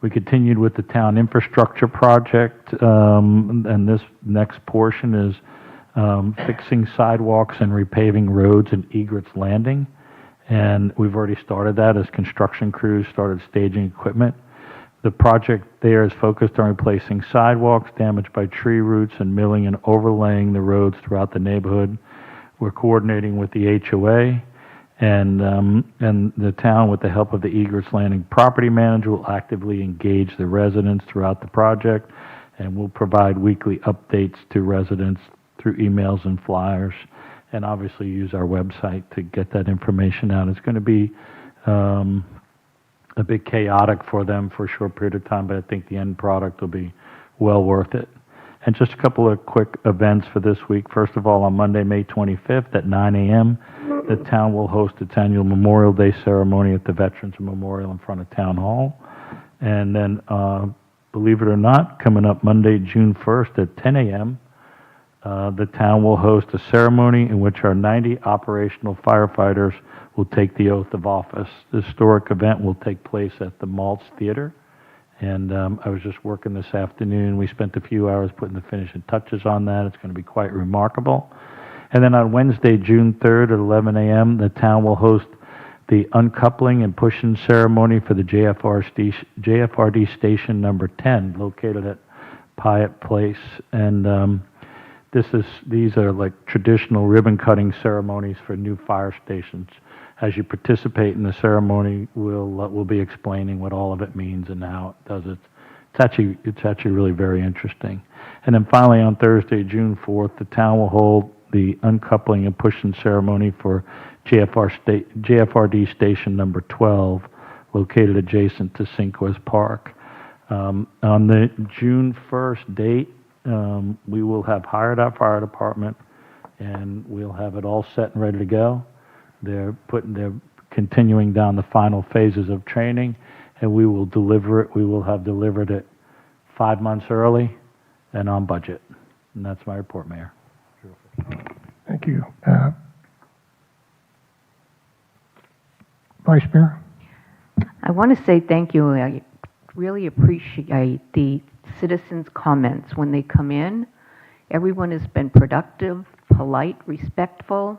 we continued with the town infrastructure project, and this next portion is fixing sidewalks and repaving roads in Egrets Landing. And we've already started that as construction crews started staging equipment. The project there is focused on replacing sidewalks damaged by tree roots and milling and overlaying the roads throughout the neighborhood. We're coordinating with the HOA, and the town, with the help of the Egrets Landing property manager, will actively engage the residents throughout the project, and we'll provide weekly updates to residents through emails and flyers, and obviously use our website to get that information out. It's going to be a bit chaotic for them for a short period of time, but I think the end product will be well worth it. And just a couple of quick events for this week. First of all, on Monday, May 25th at 9 a.m., the town will host its annual Memorial Day ceremony at the Veterans Memorial in front of Town Hall. And then, believe it or not, coming up Monday, June 1st at 10 a.m., the town will host a ceremony in which our 90 operational firefighters will take the oath of office. The historic event will take place at the Maltz Theater. And I was just working this afternoon. We spent a few hours putting the finishing touches on that. It's going to be quite remarkable. And then on Wednesday, June 3rd at 11 a.m., the town will host the uncoupling and pushing ceremony for the JFRD station number 10, located at Pyatt Place. And these are like traditional ribbon cutting ceremonies for new fire stations. As you participate in the ceremony, we'll be explaining what all of it means and how it does it. It's actually really very interesting. And then finally, on Thursday, June 4th, the town will hold the uncoupling and pushing ceremony for JFRD station number 12, located adjacent to Cinquez Park. On the June 1st date, we will have hired our fire department, and we'll have it all set and ready to go. They're continuing down the final phases of training, and we will deliver it. We will have delivered it 5 months early and on budget. And that's my report, Mayor. Thank you. Vice Mayor? I want to say thank you. I really appreciate the citizens' comments when they come in. Everyone has been productive, polite, respectful,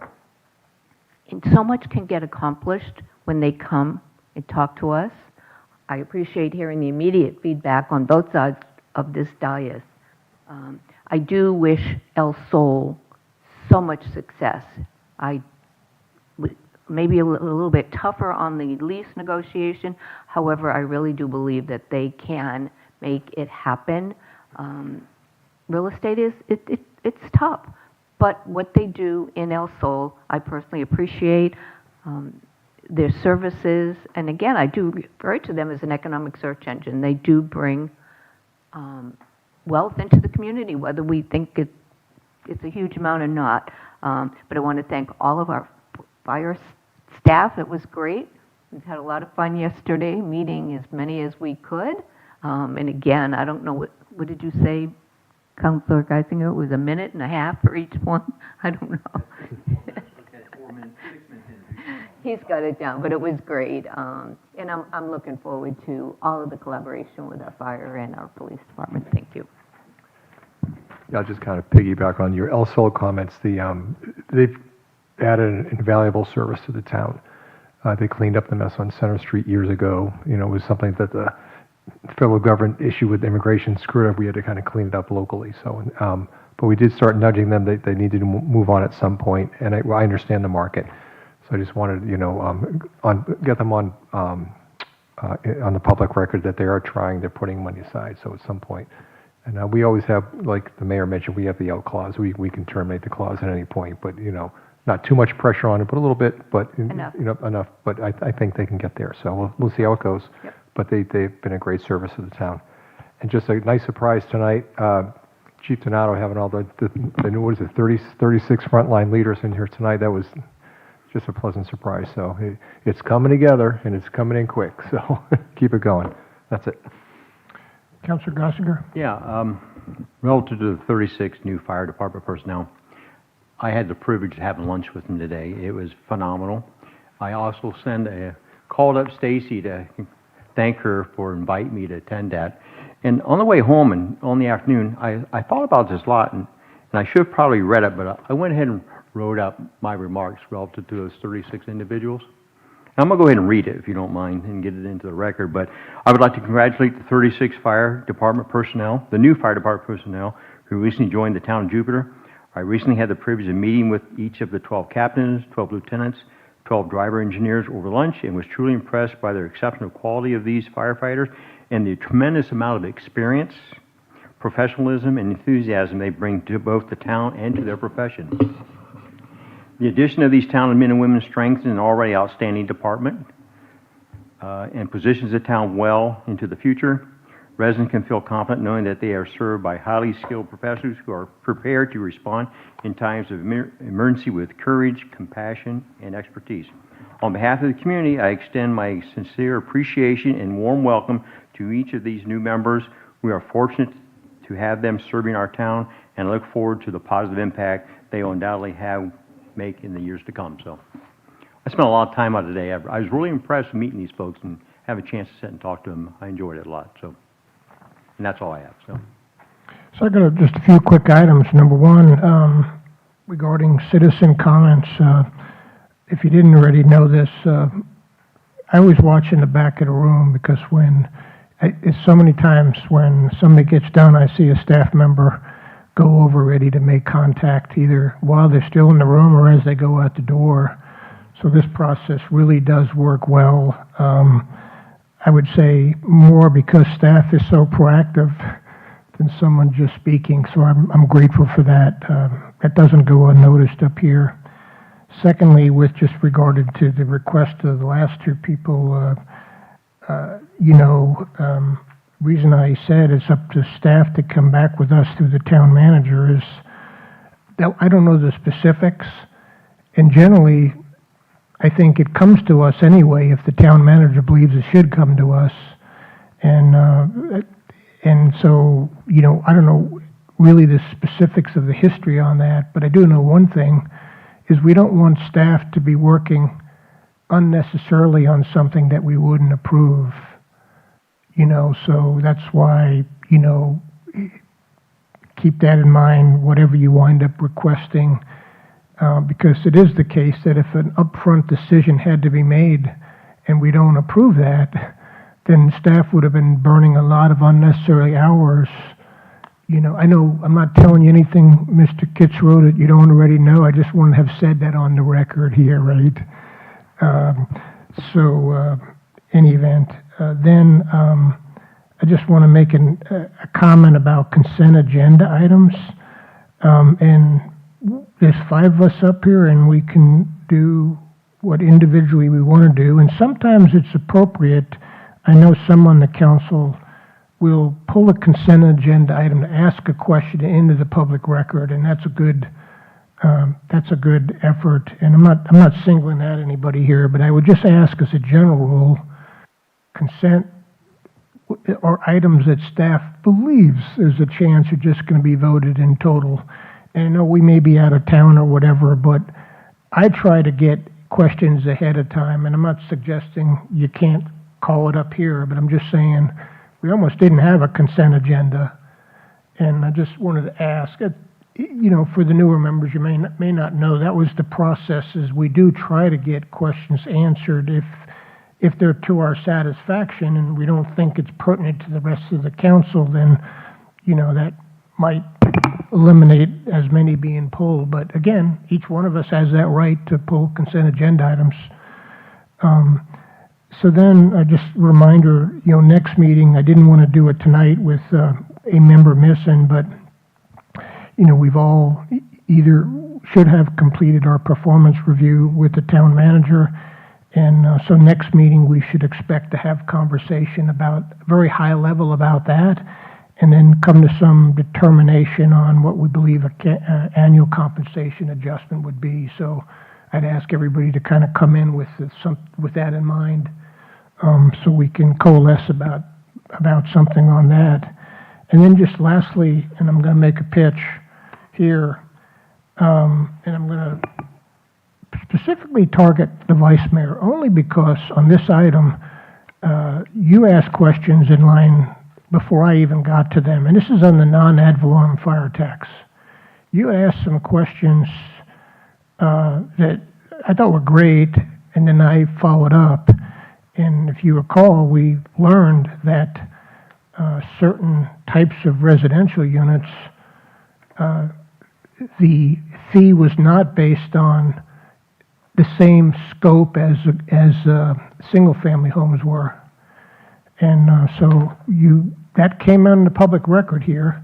and so much can get accomplished when they come and talk to us. I appreciate hearing the immediate feedback on both sides of this dais. I do wish El Sol so much success. Maybe a little bit tougher on the lease negotiation. However, I really do believe that they can make it happen. Real estate it's tough, but what they do in El Sol, I personally appreciate. Their services, and again, I do refer to them as an economic search engine. They do bring wealth into the community, whether we think it's a huge amount or not. But I want to thank all of our fire staff. It was great. We've had a lot of fun yesterday, meeting as many as we could. And again, I don't know, what did you say, Councilor Geisinger? It was a minute and a half for each one? I don't know. He's got it down, but it was great. And I'm looking forward to all of the collaboration with our fire and our police department. Thank you. Yeah, I'll just kind of piggyback on your El Sol comments. They've added an invaluable service to the town. They cleaned up the mess on Center Street years ago. You know, it was something that the federal government issue with immigration screwed up. We had to kind of clean it up locally. So, but we did start nudging them. They needed to move on at some point, and I understand the market. So I just wanted, you know, get them on the public record that they are trying. They're putting money aside. So at some point, and we always have, like the mayor mentioned, we have the out clause. We can terminate the clause at any point, but you know, not too much pressure on it, but a little bit, but enough. You know, enough. But I think they can get there. So we'll see how it goes. Yep. But they've been a great service to the town. And just a nice surprise tonight, Chief Donato having all the new, what is it, 36 frontline leaders in here tonight. That was just a pleasant surprise. So it's coming together, and it's coming in quick. So keep it going. That's it. Councilor Gossinger? Yeah, relative to the 36 new fire department personnel, I had the privilege of having lunch with them today. It was phenomenal. I also called up Stacy to thank her for inviting me to attend that. And on the way home and on the afternoon, I thought about this a lot, and I should have probably read it, but I went ahead and wrote up my remarks relative to those 36 individuals. And I'm going to go ahead and read it, if you don't mind, and get it into the record. But I would like to congratulate the 36 fire department personnel, the new fire department personnel, who recently joined the town of Jupiter. I recently had the privilege of meeting with each of the 12 captains, 12 lieutenants, 12 driver engineers over lunch, and was truly impressed by their exceptional quality of these firefighters and the tremendous amount of experience, professionalism, and enthusiasm they bring to both the town and to their profession. The addition of these talented men and women strengthens an already outstanding department and positions the town well into the future. Residents can feel confident knowing that they are served by highly skilled professionals who are prepared to respond in times of emergency with courage, compassion, and expertise. On behalf of the community, I extend my sincere appreciation and warm welcome to each of these new members. We are fortunate to have them serving our town and look forward to the positive impact they will undoubtedly make in the years to come. So I spent a lot of time out today. I was really impressed with meeting these folks and have a chance to sit and talk to them. I enjoyed it a lot. So, and that's all I have. So I got just a few quick items. Number one, regarding citizen comments. If you didn't already know this, I always watch in the back of the room because it's so many times when somebody gets done, I see a staff member go over ready to make contact either while they're still in the room or as they go out the door. So this process really does work well. I would say more because staff is so proactive than someone just speaking, so I'm grateful for that. That doesn't go unnoticed up here. Secondly, with just regarded to the request of the last two people, reason I said it's up to staff to come back with us through the town manager is that I don't know the specifics, and generally, I think it comes to us anyway if the town manager believes it should come to us, and so I don't know really the specifics of the history on that, but I do know one thing is we don't want staff to be working unnecessarily on something that we wouldn't approve. So that's why, keep that in mind, whatever you wind up requesting, because it is the case that if an upfront decision had to be made and we don't approve that, then staff would have been burning a lot of unnecessary hours. I know I'm not telling you anything, Mr. Kitzrow, that you don't already know. I just want to have said that on the record here, right? Any event, then I just want to make a comment about consent agenda items. And there's 5 of us up here, and we can do what individually we want to do. And sometimes it's appropriate. I know some on the council will pull a consent agenda item to ask a question into the public record, and that's a good effort. And I'm not singling out anybody here, but I would just ask as a general rule, consent or items that staff believes there's a chance are just going to be voted in total. And I know we may be out of town or whatever, but I try to get questions ahead of time, and I'm not suggesting you can't call it up here, but I'm just saying we almost didn't have a consent agenda, and I just wanted to ask, for the newer members, you may not know, that was the process, is we do try to get questions answered if they're to our satisfaction and we don't think it's pertinent to the rest of the council, then, that might eliminate as many being pulled. But again, each one of us has that right to pull consent agenda items. So then, just a reminder, next meeting, I didn't want to do it tonight with a member missing, but, we've all either should have completed our performance review with the town manager, and so next meeting, we should expect to have conversation about, very high level about that, and then come to some determination on what we believe annual compensation adjustment would be. So I'd ask everybody to kind of come in with that in mind, so we can coalesce about something on that. And then just lastly, and I'm going to make a pitch here, and I'm going to specifically target the vice mayor only because on this item, you asked questions in line before I even got to them, and this is on the non-ad valorem fire tax. You asked some questions that I thought were great, and then I followed up. And if you recall, we learned that certain types of residential units, the fee was not based on the same scope as single-family homes were. And so that came on the public record here.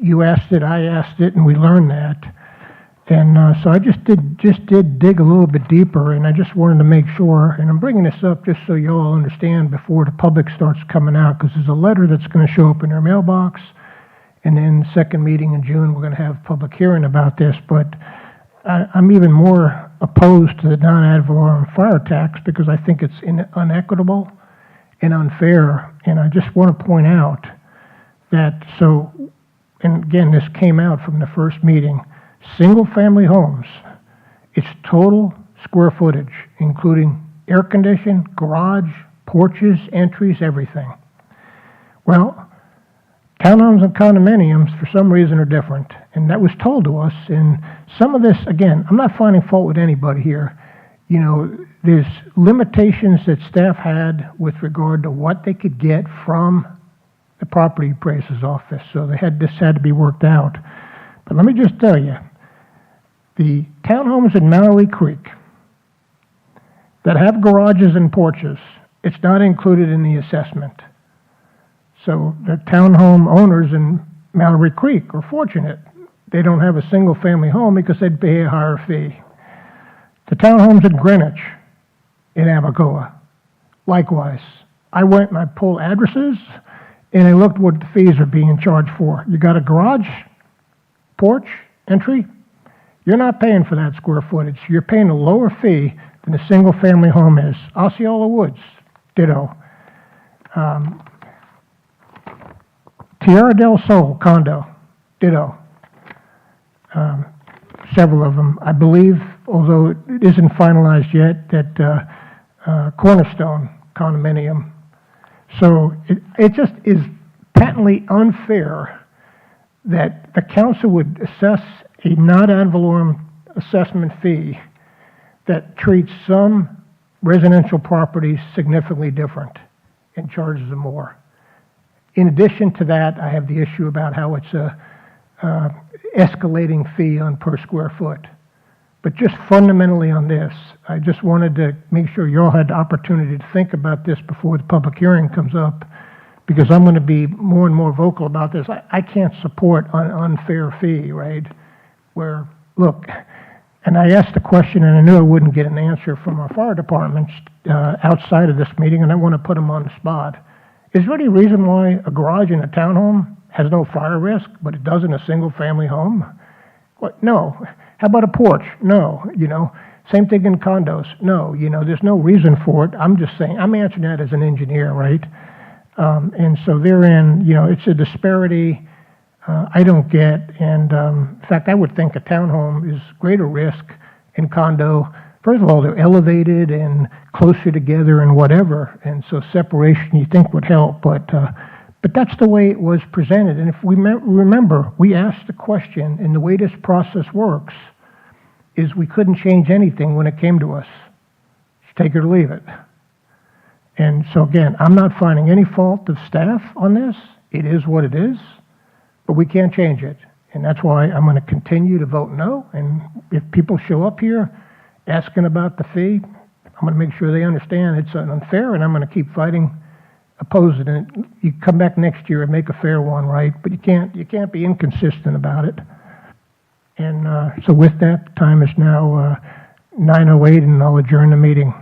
You asked it, I asked it, and we learned that. And so I just did dig a little bit deeper, and I just wanted to make sure, and I'm bringing this up just so you all understand before the public starts coming out, because there's a letter that's going to show up in their mailbox, and then the second meeting in June, we're going to have public hearing about this, but I'm even more opposed to the non-ad valorem fire tax because I think it's unequitable and unfair, and I just want to point out that, so, and again, this came out from the first meeting, single-family homes, its total square footage, including air conditioning, garage, porches, entries, everything. Well, townhomes and condominiums, for some reason, are different, and that was told to us, and some of this, again, I'm not finding fault with anybody here. You know, there's limitations that staff had with regard to what they could get from the property appraiser's office, so this had to be worked out. But let me just tell you, the townhomes in Mallory Creek that have garages and porches, it's not included in the assessment. So the townhome owners in Mallory Creek are fortunate. They don't have a single-family home because they'd pay a higher fee. The townhomes in Greenwich, in Abacoa, likewise. I went and I pulled addresses, and I looked what the fees are being charged for. You got a garage, porch, entry, you're not paying for that square footage. You're paying a lower fee than a single-family home is. Osceola Woods, ditto. Tierra del Sol condo, ditto. Several of them. I believe, although it isn't finalized yet, that Cornerstone condominium. So it just is patently unfair that the council would assess a non-ad valorem assessment fee that treats some residential properties significantly different and charges them more. In addition to that, I have the issue about how it's a escalating fee on per square foot. But just fundamentally on this, I just wanted to make sure you all had the opportunity to think about this before the public hearing comes up, because I'm going to be more and more vocal about this. I can't support an unfair fee, right? Where, look, and I asked the question, and I knew I wouldn't get an answer from our fire departments outside of this meeting, and I want to put them on the spot. Is there any reason why a garage in a townhome has no fire risk, but it does in a single-family home? What? No. How about a porch? No. You know, same thing in condos. No. You know, there's no reason for it. I'm just saying, I'm answering that as an engineer, right? And so therein, you know, it's a disparity I don't get, and in fact, I would think a townhome is greater risk in condo. First of all, they're elevated and closer together and whatever, and so separation you think would help, but that's the way it was presented. And if we remember, we asked the question, and the way this process works is we couldn't change anything when it came to us. Just take it or leave it. And so again, I'm not finding any fault of staff on this. It is what it is, but we can't change it. And that's why I'm going to continue to vote no. And if people show up here asking about the fee, I'm going to make sure they understand it's unfair, and I'm going to keep fighting, opposing it. You come back next year and make a fair one, right? But you can't be inconsistent about it. And so with that, time is now 9:08, and I'll adjourn the meeting.